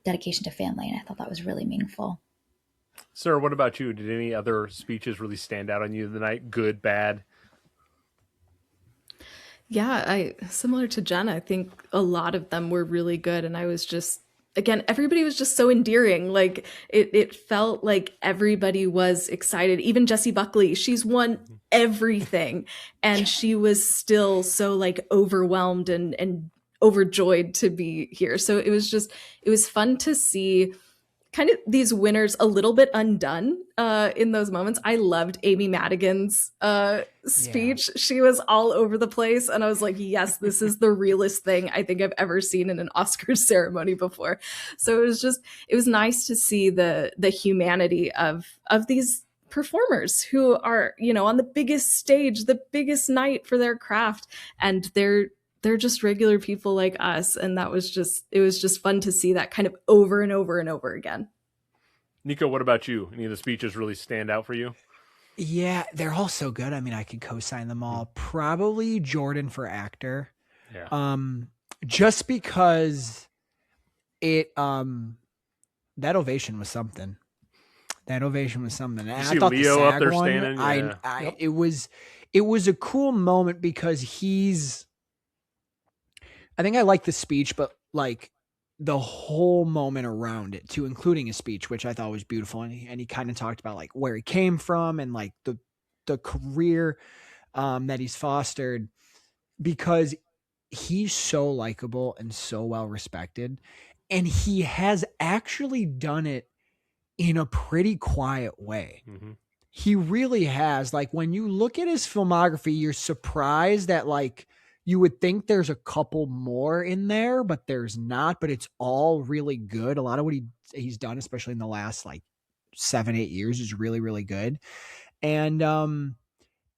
dedication to family. And I thought that was really meaningful. Sarah, what about you? Did any other speeches really stand out on you tonight? Good, bad? Yeah, similar to Jen, I think a lot of them were really good. And I was just, again, everybody was just so endearing. Like it felt like everybody was excited. Even Jessie Buckley, she's won everything. And she was still so like overwhelmed and overjoyed to be here. So it was fun to see kind of these winners a little bit undone in those moments. I loved Amy Madigan's speech. Yeah. She was all over the place. And I was like, yes, this is the realest thing I think I've ever seen in an Oscars ceremony before. So it was nice to see the humanity of these performers who are, on the biggest stage, the biggest night for their craft. And they're just regular people like us. And it was just fun to see that kind of over and over and over again. Nikko, what about you? Any of the speeches really stand out for you? Yeah, they're all so good. I mean, I could co-sign them all. Probably Jordan for actor. Yeah. Just because that ovation was something. That ovation was something. You see Leo up there standing. Yeah. It was a cool moment because I think I like the speech, but like the whole moment around it too, including his speech, which I thought was beautiful. And he kind of talked about like where he came from and like the career that he's fostered, because he's so likable and so well respected. And he has actually done it in a pretty quiet way. Mm-hmm. He really has. Like when you look at his filmography, you're surprised that like, you would think there's a couple more in there, but there's not, but it's all really good. A lot of what he's done, especially in the last like 7-8 years, is really, really good. And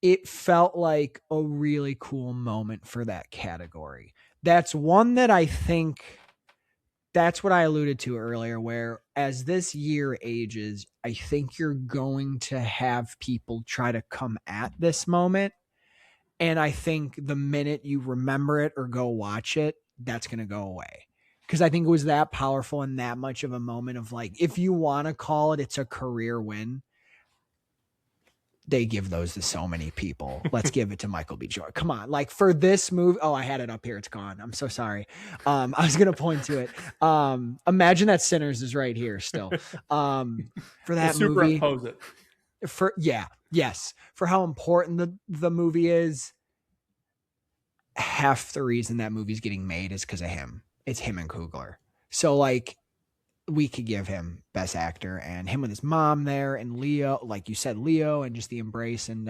it felt like a really cool moment for that category. That's one that I think, that's what I alluded to earlier, where as this year ages, I think you're going to have people try to come at this moment. And I think the minute you remember it or go watch it, that's going to go away. Because I think it was that powerful and that much of a moment of like, if you want to call it, it's a career win. They give those to so many people. Let's give it to Michael B. Jordan. Come on. Like for this movie. Oh, I had it up here. It's gone. I'm so sorry. I was going to point to it. Imagine that Sinners is right here still. For that movie. Superimpose it. Yes. For how important the movie is. Half the reason that movie's getting made is because of him. It's him and Coogler. So like we could give him best actor, and him with his mom there, and Leo, like you said, Leo, and just the embrace. And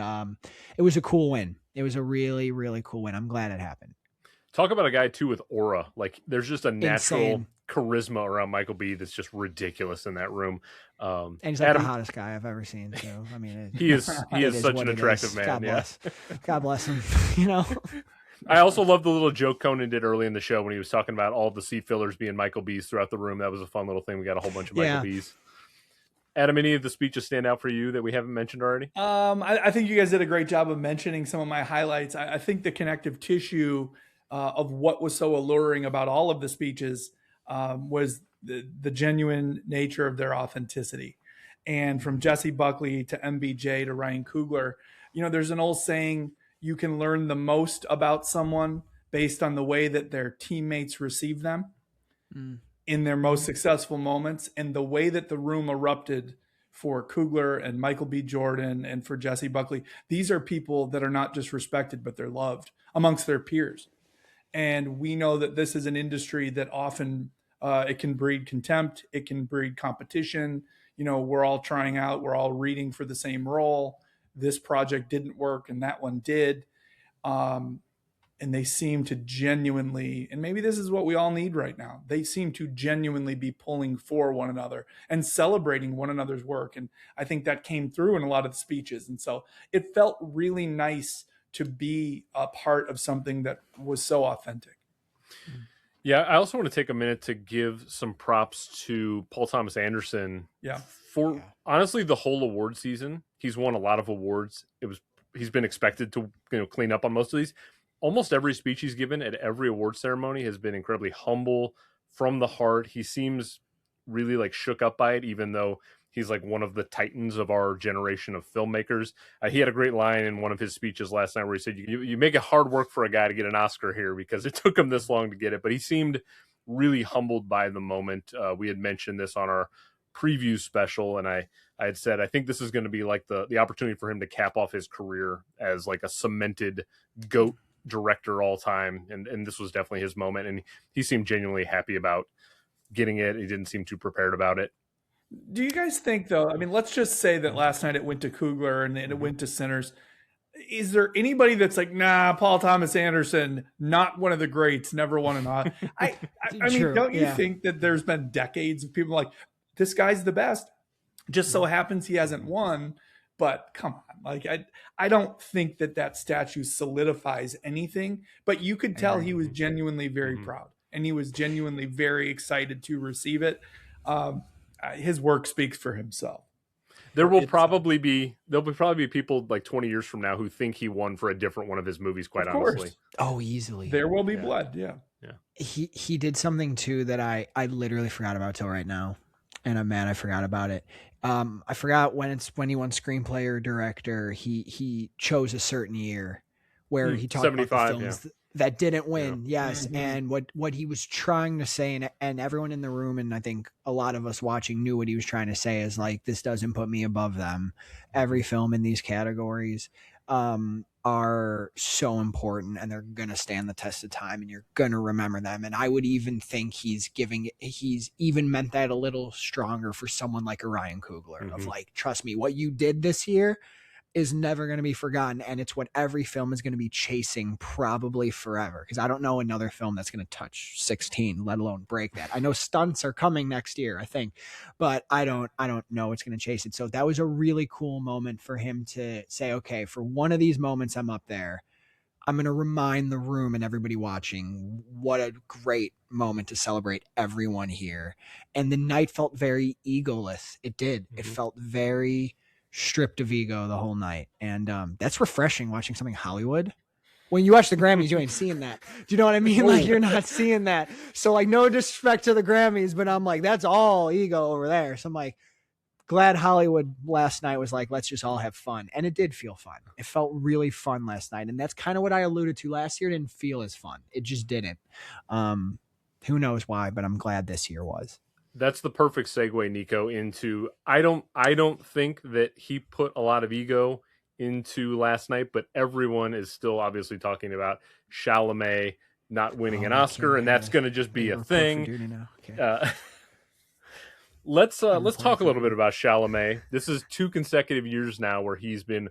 it was a cool win. It was a really, really cool win. I'm glad it happened. Talk about a guy too with aura. Like there's just a natural charisma around Michael B that's just ridiculous in that room. And he's like Adam, the hottest guy I've ever seen. So I mean, he is such what an attractive man. God yeah. bless. God bless him. You know. I also love the little joke Conan did early in the show when he was talking about all the seat fillers being Michael B's throughout the room. That was a fun little thing. We got a whole bunch of Michael B's. Adam, any of the speeches stand out for you that we haven't mentioned already? I think you guys did a great job of mentioning some of my highlights. I think the connective tissue of what was so alluring about all of the speeches was the genuine nature of their authenticity. And from Jesse Buckley to MBJ to Ryan Coogler, there's an old saying, you can learn the most about someone based on the way that their teammates receive them in their most successful moments. And the way that the room erupted for Coogler and Michael B. Jordan and for Jesse Buckley, these are people that are not just respected, but they're loved amongst their peers. And we know that this is an industry that often it can breed contempt. It can breed competition. We're all trying out, we're all reading for the same role. This project didn't work and that one did. And they seem to genuinely, and maybe this is what we all need right now, they seem to genuinely be pulling for one another and celebrating one another's work. And I think that came through in a lot of the speeches. And so it felt really nice to be a part of something that was so authentic. Yeah, I also want to take a minute to give some props to Paul Thomas Anderson. For honestly, the whole award season, he's won a lot of awards. He's been expected to clean up on most of these. Almost every speech he's given at every award ceremony has been incredibly humble, from the heart. He seems really like shook up by it, even though he's like one of the titans of our generation of filmmakers. He had a great line in one of his speeches last night where he said, you make it hard work for a guy to get an Oscar here because it took him this long to get it. But he seemed really humbled by the moment. We had mentioned this on our preview special, and I had said I think this is going to be like the opportunity for him to cap off his career as like a cemented GOAT director all time, and this was definitely his moment, and he seemed genuinely happy about getting it. He didn't seem too prepared about it. Do you guys think, though, I mean, let's just say that last night it went to Coogler and it went to Sinners. Is there anybody that's like, nah, Paul Thomas Anderson, not one of the greats, never won an Oscar? I mean, don't you think that there's been decades of people like, this guy's the best, just so happens he hasn't won, but come on. Like, I don't think that statue solidifies anything, but you could tell he was genuinely very proud, and he was genuinely very excited to receive it. His work speaks for himself. There'll probably be people like 20 years from now who think he won for a different one of his movies, quite honestly. Oh, easily. There Will Be Blood. Yeah. He did something too that I literally forgot about till right now. And I'm mad I forgot about it. I forgot when he won screenplay or director. He chose a certain year where he talked about the films that didn't win. Yes. And what he was trying to say, and everyone in the room, and I think a lot of us watching knew what he was trying to say, is like, this doesn't put me above them. Every film in these categories are so important, and they're going to stand the test of time, and you're going to remember them. And I would even think he's even meant that a little stronger for someone like a Ryan Coogler of like, trust me, what you did this year is never going to be forgotten. And it's what every film is going to be chasing probably forever. Cause I don't know another film that's going to touch 16, let alone break that. I know Stunts are coming next year, I think, but I don't know what's going to chase it. So that was a really cool moment for him to say, okay, for one of these moments I'm up there, I'm going to remind the room and everybody watching what a great moment to celebrate everyone here. And the night felt very egoless. It did. It felt very stripped of ego the whole night. And that's refreshing, watching something Hollywood. When you watch the Grammys, you ain't seeing that. Do you know what I mean? Like, you're not seeing that. So like, no disrespect to the Grammys, but I'm like, that's all ego over there. So I'm like, glad Hollywood last night was like, let's just all have fun. And it did feel fun. It felt really fun last night. And that's kind of what I alluded to last year. It didn't feel as fun. It just didn't. Who knows why, but I'm glad this year was. That's the perfect segue, Nico, into I don't think that he put a lot of ego into last night, but everyone is still obviously talking about Chalamet not winning an Oscar, and that's going to just be a thing. Okay. Let's talk a little bit about Chalamet. This is 2 consecutive years now where he's been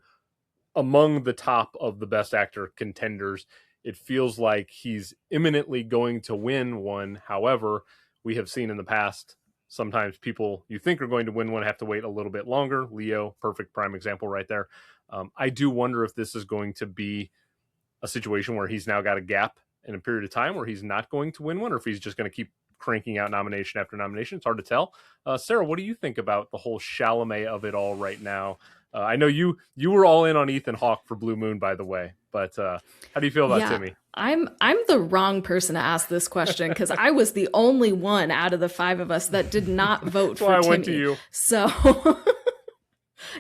among the top of the Best Actor contenders. It feels like he's imminently going to win one. However, we have seen in the past. Sometimes people you think are going to win one have to wait a little bit longer. Leo, perfect prime example right there. I do wonder if this is going to be a situation where he's now got a gap in a period of time where he's not going to win one, or if he's just going to keep cranking out nomination after nomination. It's hard to tell. Sarah, what do you think about the whole Chalamet of it all right now? I know you were all in on Ethan Hawke for Blue Moon, by the way, but how do you feel about Timmy? I'm the wrong person to ask this question because I was the only one out of the 5 of us that did not vote for Timmy. I went to you. So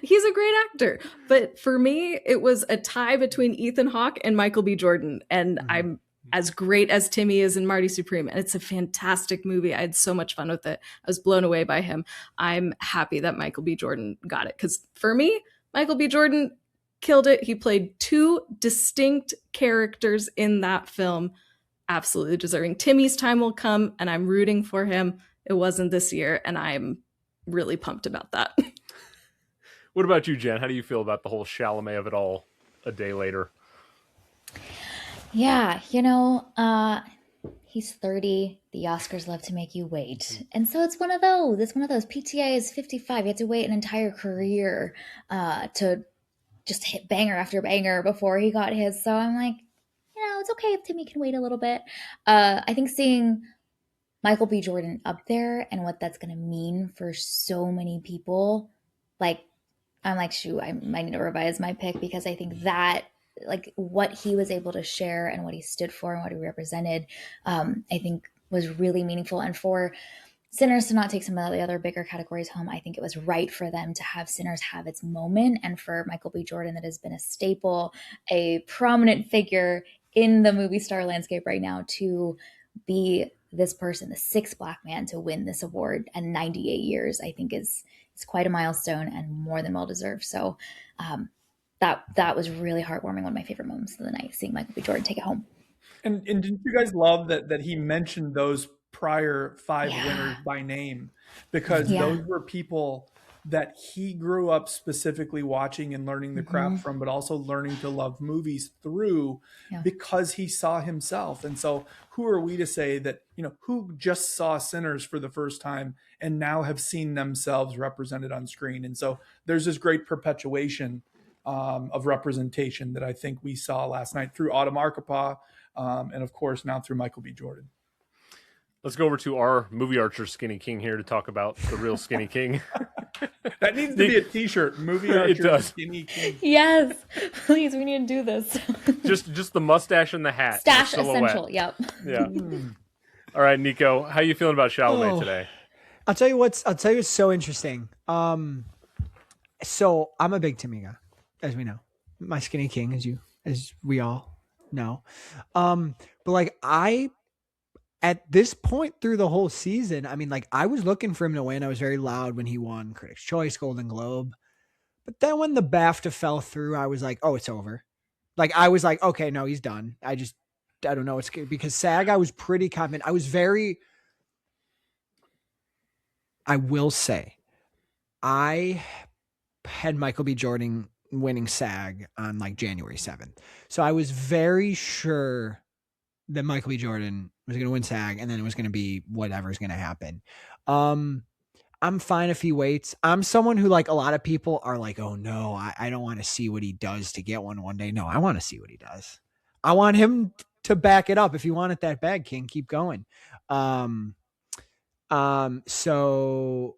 he's a great actor. But for me, it was a tie between Ethan Hawke and Michael B. Jordan. And I'm as great as Timmy is in Marty Supreme. And it's a fantastic movie. I had so much fun with it. I was blown away by him. I'm happy that Michael B. Jordan got it. Because for me, Michael B. Jordan killed it. He played 2 distinct characters in that film. Absolutely deserving. Timmy's time will come, and I'm rooting for him. It wasn't this year, and I'm really pumped about that. What about you, Jen? How do you feel about the whole Chalamet of it all a day later? Yeah, he's 30. The Oscars love to make you wait. And so it's one of those. PTA is 55. You have to wait an entire career to just hit banger after banger before he got his. So I'm like, it's okay if Timmy can wait a little bit. I think seeing Michael B. Jordan up there and what that's going to mean for so many people, I'm like, shoot, I might need to revise my pick because I think that what he was able to share and what he stood for and what he represented, I think was really meaningful. And for Sinners to not take some of the other bigger categories home, I think it was right for them to have Sinners have its moment. And for Michael B. Jordan, that has been a staple, a prominent figure in the movie star landscape right now, to be this person, the 6th Black man to win this award at 98 years, I think is quite a milestone and more than well deserved. So that was really heartwarming. One of my favorite moments of the night, seeing Michael B. Jordan take it home. And didn't you guys love that he mentioned those prior 5 winners by name? Because those were people that he grew up specifically watching and learning the craft from, but also learning to love movies through because he saw himself. And so who are we to say that, who just saw Sinners for the first time and now have seen themselves represented on screen? And so there's this great perpetuation of representation that I think we saw last night through Autumn Arkapaw, and of course now through Michael B. Jordan. Let's go over to our movie archer Skinny King here to talk about the real Skinny King. That needs to be a t-shirt. Movie archer Skinny King. Yes, please, we need to do this. just the mustache and the hat. Stash essential. Yep. Yeah. All right, Nico, how you feeling about Chalamet today? I'll tell you what's so interesting. So I'm a big Timmy guy, as we know. My Skinny King, as we all know. But at this point through the whole season, I was looking for him to win. I was very loud when he won Critics' Choice, Golden Globe. But then when the BAFTA fell through, I was like, oh, it's over. I was like, okay, no, he's done. I don't know. It's because SAG, I was pretty confident. I will say, I had Michael B. Jordan winning SAG on January 7th. So I was very sure that Michael B. Jordan was going to win SAG, and then it was going to be whatever's going to happen. I'm fine if he waits. I'm someone who a lot of people are like, oh no, I don't want to see what he does to get one day. No, I want to see what he does. I want him to back it up. If you want it that bad, King, keep going. So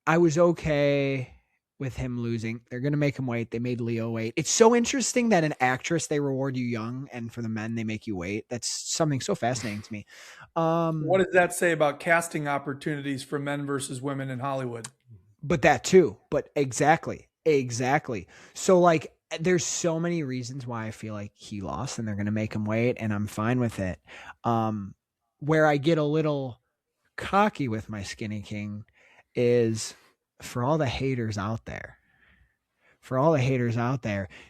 I was okay with him losing. They're going to make him wait. They made Leo wait. It's so interesting that an actress, they reward you young, and for the men, they make you wait. That's something so fascinating to me. What does that say about casting opportunities for men versus women in Hollywood? But that too. But exactly. So there's so many reasons why I feel like he lost, and they're going to make him wait, and I'm fine with it. Where I get a little cocky with my Skinny King is for all the haters out there,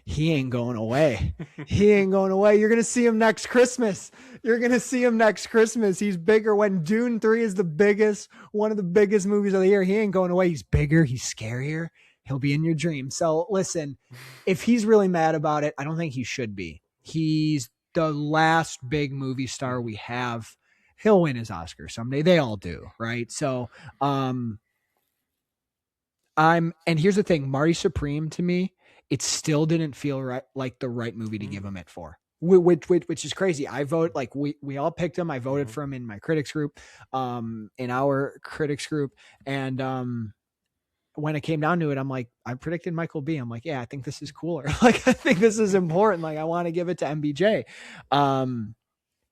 he ain't going away. You're going to see him next Christmas. He's bigger. When Dune 3 is one of the biggest movies of the year, he ain't going away. He's bigger. He's scarier. He'll be in your dreams. So listen, if he's really mad about it, I don't think he should be. He's the last big movie star we have. he'll win his Oscar someday. They all do, right? So, and here's the thing, Marty Supreme, to me, it still didn't feel right, like the right movie to give him it for. Which is crazy. I vote, like, we all picked him. I voted for him in my critics group, in our critics group. And when it came down to it, I'm like, I predicted Michael B. I'm like, yeah, I think this is cooler. Like, I think this is important. Like, I want to give it to MBJ,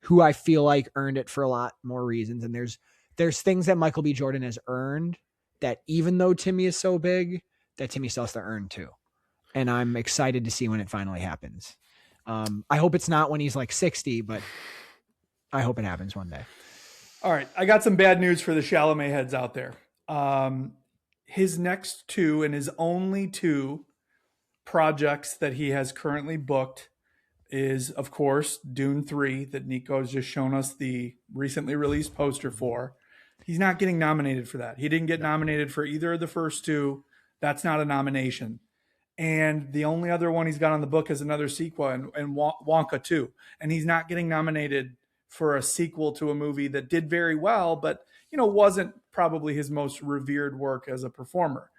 who I feel like earned it for a lot more reasons. And there's things that Michael B. Jordan has earned that, even though Timmy is so big, that Timmy still has to earn too. And I'm excited to see when it finally happens. I hope it's not when he's like 60, but I hope it happens one day. All right. I got some bad news for the Chalamet heads out there. His next two and his only two projects that he has currently booked is, of course, Dune 3 that Nikko has just shown us the recently released poster for. He's not getting nominated for that. He didn't get nominated for either of the first two. That's not a nomination. And the only other one he's got on the book is another sequel, and Wonka 2. And he's not getting nominated for a sequel to a movie that did very well, but wasn't probably his most revered work as a performer.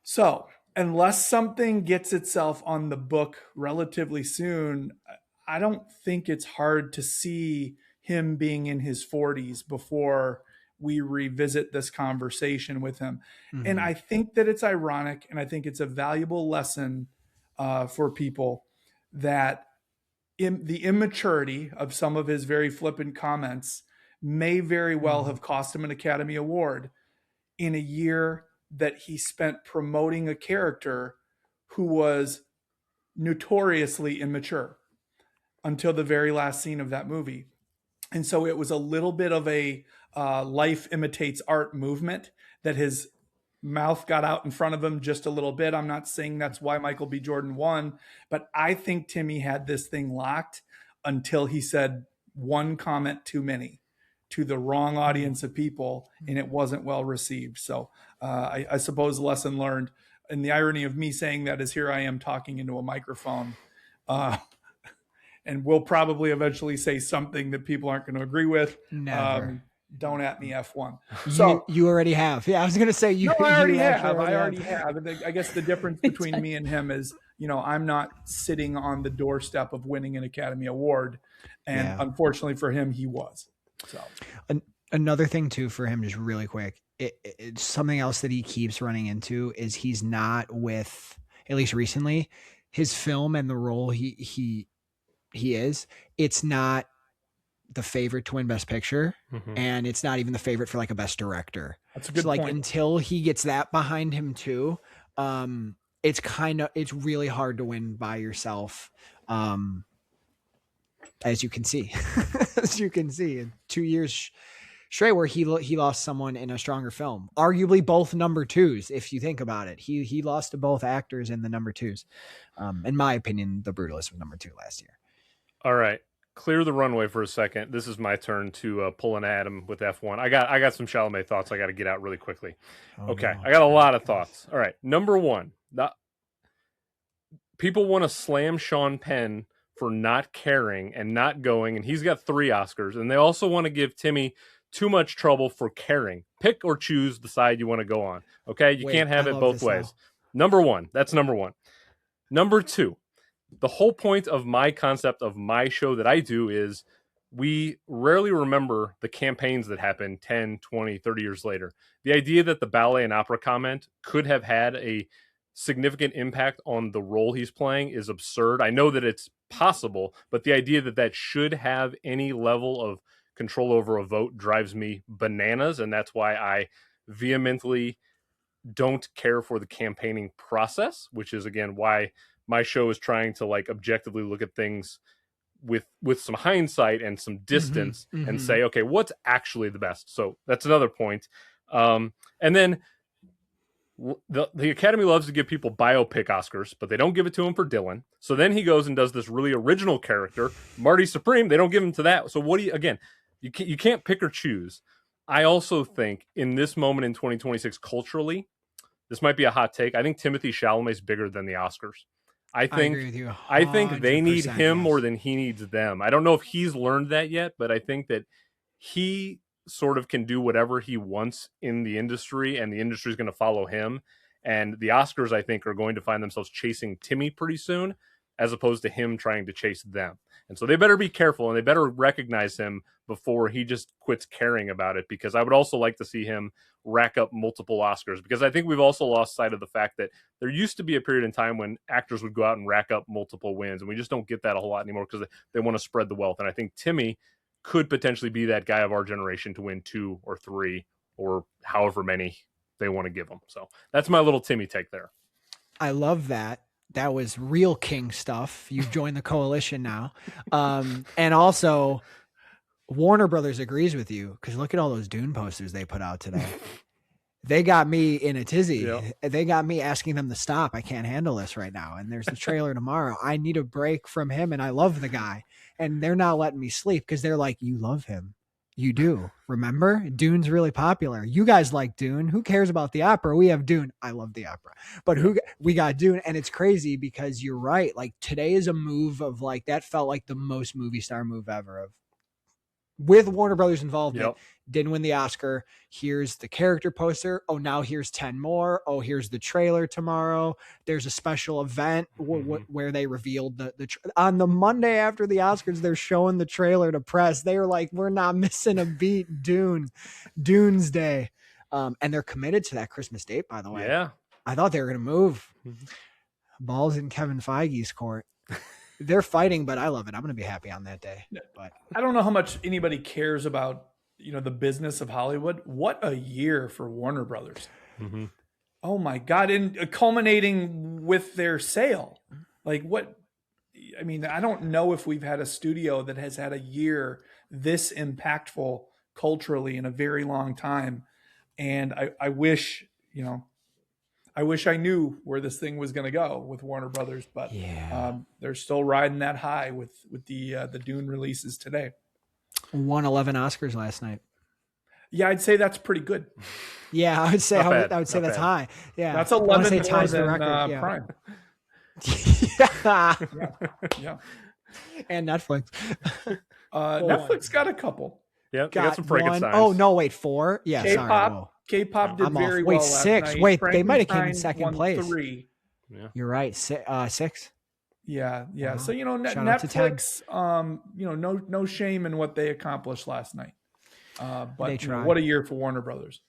So unless something gets itself on the book relatively soon, I don't think it's hard to see him being in his 40s before we revisit this conversation with him. Mm-hmm. And I think that it's ironic, and I think it's a valuable lesson for people, that the immaturity of some of his very flippant comments may very well have cost him an Academy Award in a year that he spent promoting a character who was notoriously immature until the very last scene of that movie. And so it was a little bit of a life imitates art movement that his mouth got out in front of him just a little bit. I'm not saying that's why Michael B. Jordan won, but I think Timmy had this thing locked until he said one comment too many to the wrong audience of people, and it wasn't well received. So I suppose lesson learned. And the irony of me saying that is, here I am talking into a microphone, and we'll probably eventually say something that people aren't going to agree with. Never. Don't at me F1. So you already have. Yeah, I was going to say you. No, I already have. I guess the difference between me and him is, I'm not sitting on the doorstep of winning an Academy Award, and unfortunately for him, he was. So another thing too for him, just really quick, it's something else that he keeps running into is he's not with, at least recently, his film and the role he is. It's not the favorite to win Best Picture, and it's not even the favorite for like a Best Director. That's a good point. Until he gets that behind him too, it's really hard to win by yourself. As you can see, in 2 years straight where he lost someone in a stronger film, arguably both number twos. If you think about it, he lost to both actors in the number twos. In my opinion, The Brutalist was number 2 last year. All right. Clear the runway for a second. This is my turn to pull an Adam with F1. I got some Chalamet thoughts I got to get out really quickly. Okay. No. I got a lot of thoughts. All right. Number one, people want to slam Sean Penn for not caring and not going, and he's got 3 Oscars, and they also want to give Timmy too much trouble for caring. Pick or choose the side you want to go on. Okay? You can't have it both ways. Number one. That's number one. Number 2. The whole point of my concept of my show that I do is we rarely remember the campaigns that happened 10, 20, 30 years later. The idea that the ballet and opera comment could have had a significant impact on the role he's playing is absurd. I know that it's possible, but the idea that should have any level of control over a vote drives me bananas, and that's why I vehemently don't care for the campaigning process, which is, again, why my show is trying to objectively look at things with some hindsight and some distance and say, okay, what's actually the best? So that's another point. And then the Academy loves to give people biopic Oscars, but they don't give it to him for Dylan. So then he goes and does this really original character, Marty Supreme. They don't give him to that. So you can't pick or choose. I also think in this moment in 2026 culturally, this might be a hot take. I think Timothée Chalamet is bigger than the Oscars. I agree with you. I think they need him more than he needs them. I don't know if he's learned that yet, but I think that he sort of can do whatever he wants in the industry, and the industry is going to follow him. And the Oscars, I think, are going to find themselves chasing Timmy pretty soon, as opposed to him trying to chase them. And so they better be careful, and they better recognize him before he just quits caring about it, because I would also like to see him rack up multiple Oscars, because I think we've also lost sight of the fact that there used to be a period in time when actors would go out and rack up multiple wins, and we just don't get that a whole lot anymore because they want to spread the wealth. And I think Timmy could potentially be that guy of our generation to win 2 or 3 or however many they want to give him. So that's my little Timmy take there. I love that. That was real king stuff. You've joined the coalition now. And also Warner Brothers agrees with you, because look at all those Dune posters they put out today. They got me in a tizzy. Yep. They got me asking them to stop. I can't handle this right now. And there's the trailer tomorrow. I need a break from him. And I love the guy. And they're not letting me sleep because they're like, you love him. You do. Remember? Dune's really popular. You guys like Dune. Who cares about the opera? We have Dune. I love the opera. But we got Dune. And it's crazy because you're right. Like, today is a move of like, that felt like the most movie star move ever, of with Warner Brothers involvement. Yep. Didn't win the Oscar. Here's the character poster. Oh, now here's 10 more. Oh, here's the trailer tomorrow. There's a special event where they revealed on the Monday after the Oscars, they're showing the trailer to press. They were like, we're not missing a beat. Dune's Day. And they're committed to that Christmas date, by the way. Yeah. I thought they were going to move. Balls in Kevin Feige's court. They're fighting, but I love it. I'm going to be happy on that day. But I don't know how much anybody cares about, the business of Hollywood. What a year for Warner Brothers. Mm-hmm. Oh my God. And culminating with their sale. Like I don't know if we've had a studio that has had a year this impactful culturally in a very long time. And I wish I knew where this thing was going to go with Warner Brothers, but they're still riding that high with the Dune releases today. Won 11 Oscars last night. Yeah, I'd say that's pretty good. Yeah, I would say that's bad. high. Yeah, That's 11 more ties the than record. Yeah. Prime. Yeah. And Netflix. Netflix got a couple. Yeah, got some Frankensteins. One. Oh no, wait, 4. Yeah, K-pop. sorry. K-pop did I'm very off. Wait, well last 6. night. Wait, they might have came in Frankenstein second won place. 3. Yeah. You're right. 6. Yeah. Wow. So Shout out to Netflix. No shame in what they accomplished last night. But They tried. what a year for Warner Brothers.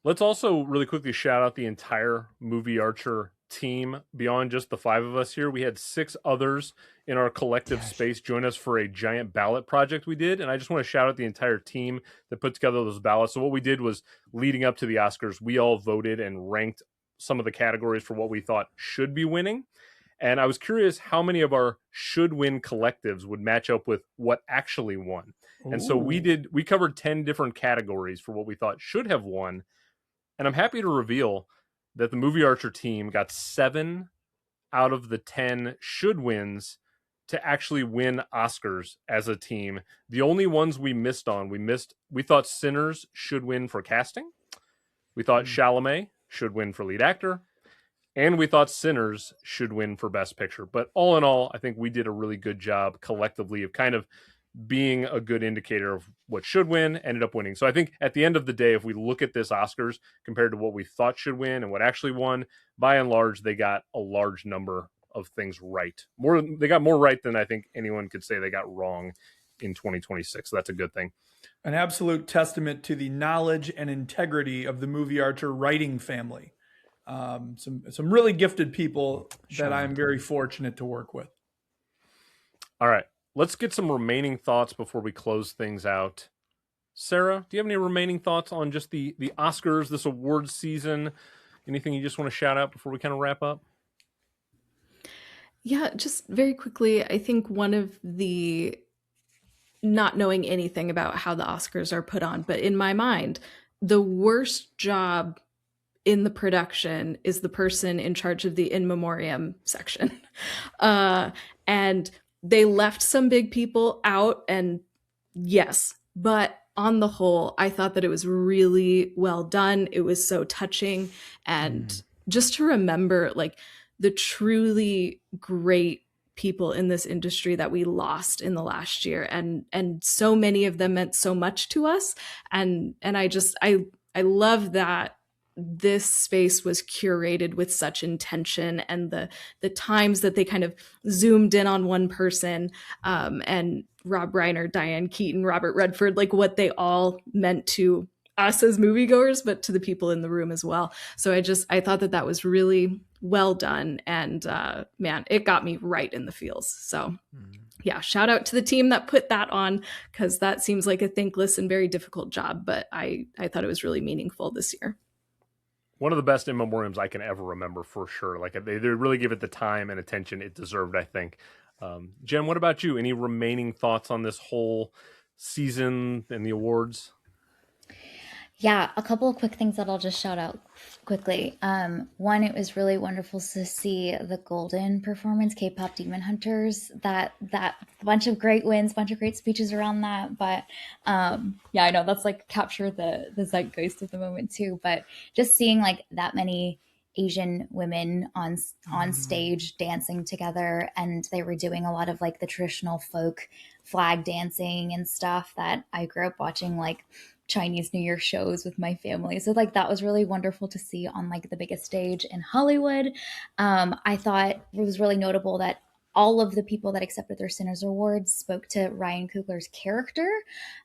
Let's also really quickly shout out the entire Movie Archer team. Beyond just the 5 of us here, we had 6 others in our collective space join us for a giant ballot project we did. And I just want to shout out the entire team that put together those ballots. So what we did was, leading up to the Oscars, we all voted and ranked some of the categories for what we thought should be winning. And I was curious how many of our should win collectives would match up with what actually won. And so we covered 10 different categories for what we thought should have won. And I'm happy to reveal that the Movie Archer team got 7 out of the 10 should wins to actually win Oscars as a team. The only ones we missed on, we thought Sinners should win for casting. We thought Chalamet should win for lead actor. And we thought Sinners should win for Best Picture. But all in all, I think we did a really good job collectively of kind of being a good indicator of what should win, ended up winning. So I think at the end of the day, if we look at this Oscars compared to what we thought should win and what actually won, by and large, they got a large number of things right. They got more right than I think anyone could say they got wrong in 2026. So that's a good thing. An absolute testament to the knowledge and integrity of the Movie Archer writing family. Some really gifted people that I'm very fortunate to work with. All right. Let's get some remaining thoughts before we close things out. Sarah, do you have any remaining thoughts on just the Oscars, this awards season? Anything you just want to shout out before we kind of wrap up? Yeah, just very quickly, I think one of the not knowing anything about how the Oscars are put on, but in my mind, the worst job in the production is the person in charge of the in memoriam section. And they left some big people out, and yes, but on the whole, I thought that it was really well done. It was so touching. And just to remember, like, the truly great people in this industry that we lost in the last year, and so many of them meant so much to us, and I love that this space was curated with such intention, and the times that they kind of zoomed in on one person, and Rob Reiner, Diane Keaton, Robert Redford, like what they all meant to us as moviegoers, but to the people in the room as well. So I thought that was really well done, and man, it got me right in the feels. So yeah, shout out to the team that put that on, because that seems like a thankless and very difficult job, but I thought it was really meaningful this year. One of the best in memoriams I can ever remember, for sure. Like, they really give it the time and attention it deserved, I think. Jen, what about you? Any remaining thoughts on this whole season and the awards? Yeah, a couple of quick things that I'll just shout out quickly. One, it was really wonderful to see the Golden performance, K-pop Demon Hunters. That bunch of great wins, bunch of great speeches around that. But yeah, I know that's like capture the zeitgeist of the moment too. But just seeing like that many Asian women on stage dancing together, and they were doing a lot of like the traditional folk flag dancing and stuff that I grew up watching, like Chinese New Year shows with my family. So like that was really wonderful to see on like the biggest stage in Hollywood. I thought it was really notable that all of the people that accepted their Sinners Awards spoke to Ryan Coogler's character.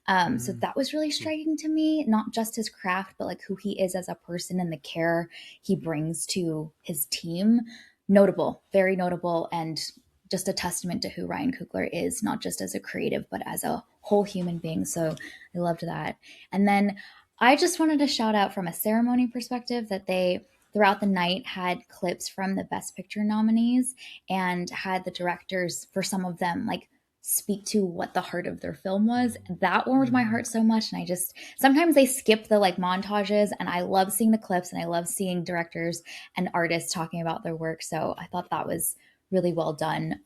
So that was really striking to me, not just his craft, but like who he is as a person and the care he brings to his team. Notable, very notable, and just a testament to who Ryan Coogler is, not just as a creative, but as a whole human being. So I loved that. And then I just wanted to shout out from a ceremony perspective that they, throughout the night, had clips from the Best Picture nominees and had the directors, for some of them, like speak to what the heart of their film was. That warmed my heart so much. And I just, sometimes they skip the like montages, and I love seeing the clips, and I love seeing directors and artists talking about their work. So I thought that was really well done.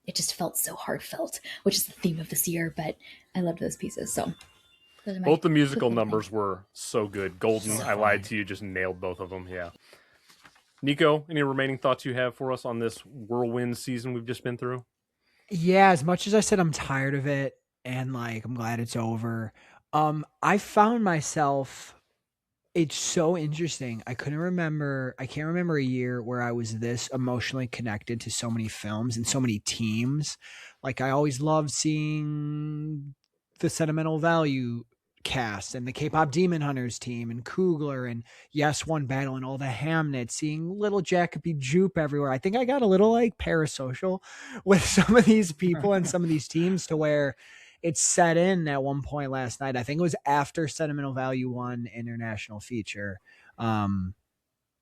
It just felt so heartfelt, which is the theme of this year, but I loved those pieces. So both the musical numbers were so good. Golden, I lied to you, just nailed both of them. Yeah. Nikko, any remaining thoughts you have for us on this whirlwind season we've just been through? Yeah, as much as I said I'm tired of it and like I'm glad it's over, I found myself, it's so interesting. I can't remember a year where I was this emotionally connected to so many films and so many teams. Like I always loved seeing the Sentimental Value cast and the K-pop Demon Hunters team and Coogler and Yes One Battle and all the Hamnet, seeing little Jacoby Jupe everywhere. I think I got a little like parasocial with some of these people and some of these teams, to where it set in at one point last night. I think it was after Sentimental Value won International Feature,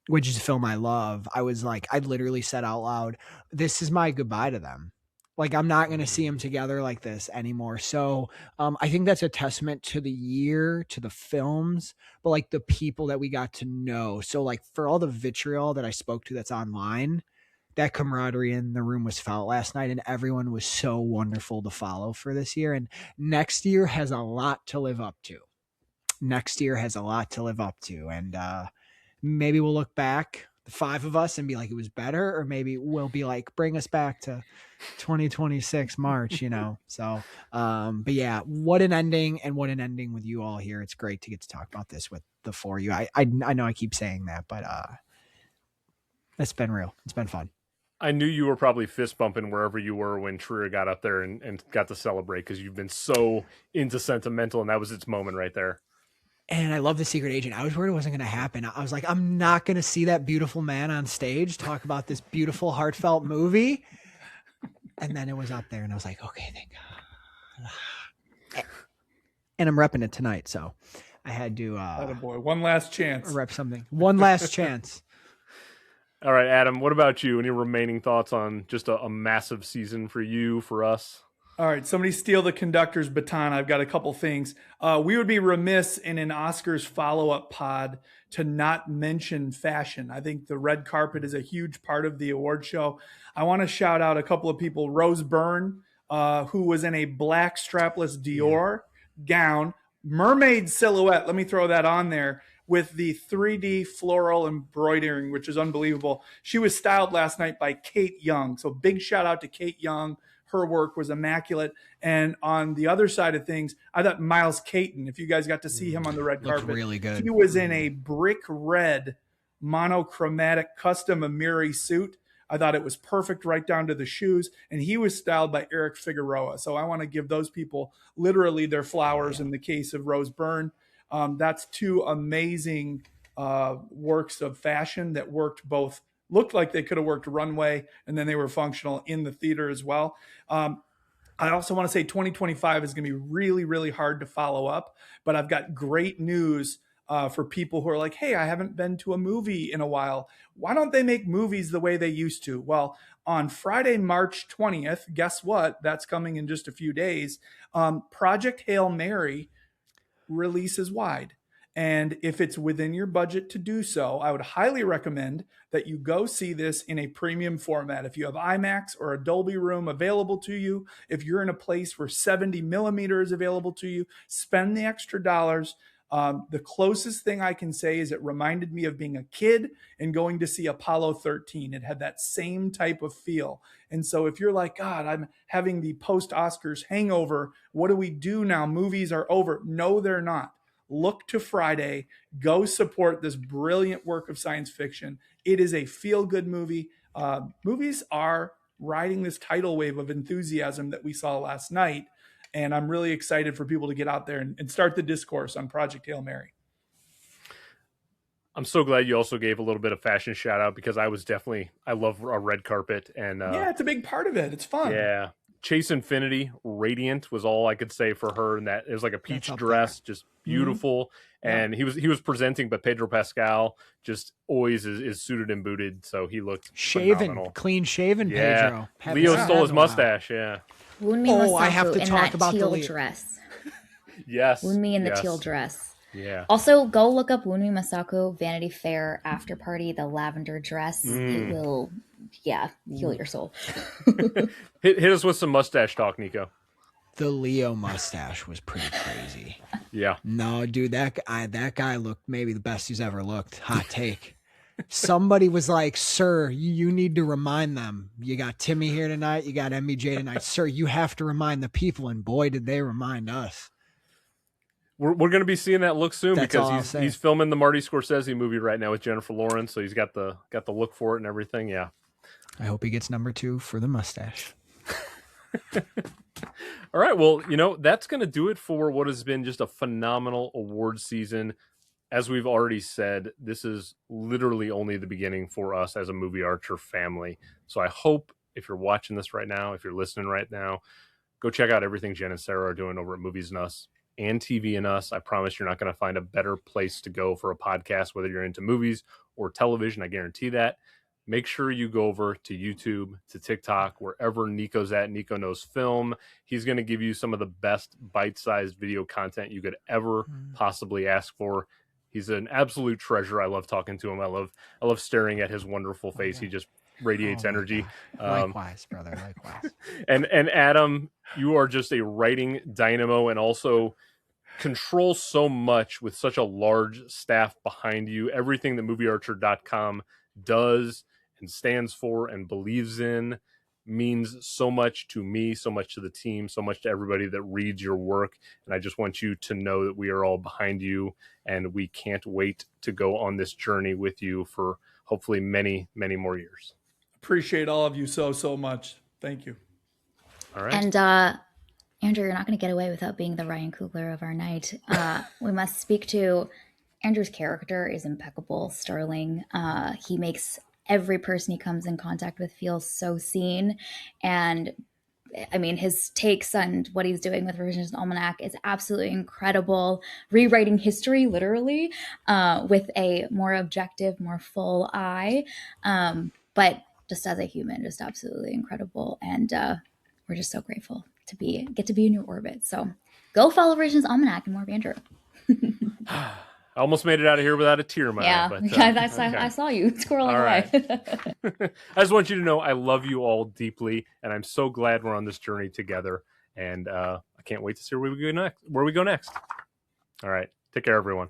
which is a film I love. I was like, I literally said out loud, this is my goodbye to them. Like, I'm not going to see them together like this anymore. So I think that's a testament to the year, to the films, but like the people that we got to know. So like for all the vitriol that I spoke to that's online, that camaraderie in the room was felt last night, and everyone was so wonderful to follow for this year. And next year has a lot to live up to. And maybe we'll look back, the five of us, and be like, it was better, or maybe we'll be like, bring us back to 2026 March, you know? So, but yeah, what an ending, and what an ending with you all here. It's great to get to talk about this with the four of you. I know I keep saying that, but it's been real. It's been fun. I knew you were probably fist bumping wherever you were when Trier got up there and got to celebrate, because you've been so into Sentimental, and that was its moment right there. And I love The Secret Agent. I was worried it wasn't going to happen. I was like, I'm not going to see that beautiful man on stage talk about this beautiful, heartfelt movie. And then it was up there, and I was like, okay, thank God. And I'm repping it tonight, so I had to boy, one last chance. Rep something. One last chance. All right, Adam, what about you? Any remaining thoughts on just a massive season for you, for us? All right, somebody steal the conductor's baton. I've got a couple things. We would be remiss in an Oscars follow-up pod to not mention fashion. I think the red carpet is a huge part of the award show. I want to shout out a couple of people. Rose Byrne, who was in a black strapless Dior gown, mermaid silhouette. Let me throw that on there. with the 3D floral embroidering, which is unbelievable. She was styled last night by Kate Young. So big shout out to Kate Young. Her work was immaculate. And on the other side of things, I thought Miles Caton, if you guys got to see him on the red carpet, really good. He was in a brick red monochromatic custom Amiri suit. I thought it was perfect right down to the shoes. And he was styled by Eric Figueroa. So I want to give those people literally their flowers in the case of Rose Byrne. That's two amazing works of fashion that worked both, looked like they could have worked runway, and then they were functional in the theater as well. I also want to say 2025 is going to be really, really hard to follow up, but I've got great news for people who are like, hey, I haven't been to a movie in a while. Why don't they make movies the way they used to? Well, on Friday, March 20th, guess what? That's coming in just a few days. Project Hail Mary releases wide. And if it's within your budget to do so, I would highly recommend that you go see this in a premium format. If you have IMAX or a Dolby Room available to you, if you're in a place where 70 millimeter is available to you, spend the extra dollars. The closest thing I can say is it reminded me of being a kid and going to see Apollo 13. It had that same type of feel. And so if you're like, God, I'm having the post-Oscars hangover, what do we do now? Movies are over. No, they're not. Look to Friday. Go support this brilliant work of science fiction. It is a feel-good movie. Movies are riding this tidal wave of enthusiasm that we saw last night. And I'm really excited for people to get out there and start the discourse on Project Hail Mary. I'm so glad you also gave a little bit of fashion shout out, because I love a red carpet. And yeah, it's a big part of it. It's fun. Yeah. Chase Infinity, Radiant was all I could say for her. And that it was like a peach dress, just beautiful. And he was presenting, but Pedro Pascal just always is suited and booted. So he looked phenomenal. Clean shaven, yeah. Pedro. Leo stole his mustache. Yeah. Wound me I have Masaku to in talk that about teal the dress. Yes. Wound me in the teal dress. Yeah. Also, go look up Wound Me Masako Vanity Fair after party, the lavender dress. It will, heal your soul. hit us with some mustache talk, Nico. The Leo mustache was pretty crazy. Yeah. No, dude, that guy looked maybe the best he's ever looked. Hot take. Somebody was like, sir, you need to remind them. You got Timmy here tonight. You got MBJ tonight. Sir, you have to remind the people. And boy, did they remind us. We're going to be seeing that look soon. That's all because he's filming the Marty Scorsese movie right now with Jennifer Lawrence. So he's got the look for it and everything. Yeah. I hope he gets number 2 for the mustache. All right. Well, that's going to do it for what has been just a phenomenal award season. As we've already said, this is literally only the beginning for us as a Movie Archer family. So I hope if you're watching this right now, if you're listening right now, go check out everything Jen and Sarah are doing over at Movies and Us and TV and Us. I promise you're not going to find a better place to go for a podcast, whether you're into movies or television. I guarantee that. Make sure you go over to YouTube, to TikTok, wherever Nico's at, Nikko Knows Film. He's going to give you some of the best bite-sized video content you could ever possibly ask for. He's an absolute treasure. I love talking to him. I love staring at his wonderful face. He just radiates energy. Likewise, brother. Likewise. And Adam, you are just a writing dynamo, and also control so much with such a large staff behind you. Everything that moviearcher.com does and stands for and believes in means so much to me, so much to the team, so much to everybody that reads your work. And I just want you to know that we are all behind you, and we can't wait to go on this journey with you for hopefully many, many more years. Appreciate all of you so much. Thank you. All right. And Andrew, you're not going to get away without being the Ryan Coogler of our night. We must speak to Andrew's character is impeccable, sterling. He makes every person he comes in contact with feel so seen. And I mean, his takes on what he's doing with Revisionist Almanac is absolutely incredible. Rewriting history, literally, with a more objective, more full eye. But just as a human, just absolutely incredible. And we're just so grateful to get to be in your orbit. So go follow Revisionist Almanac and more of Andrew. I almost made it out of here without a tear in my eye. But, I saw you squirreling away. I just want you to know I love you all deeply, and I'm so glad we're on this journey together. And I can't wait to see where we go next. All right. Take care, everyone.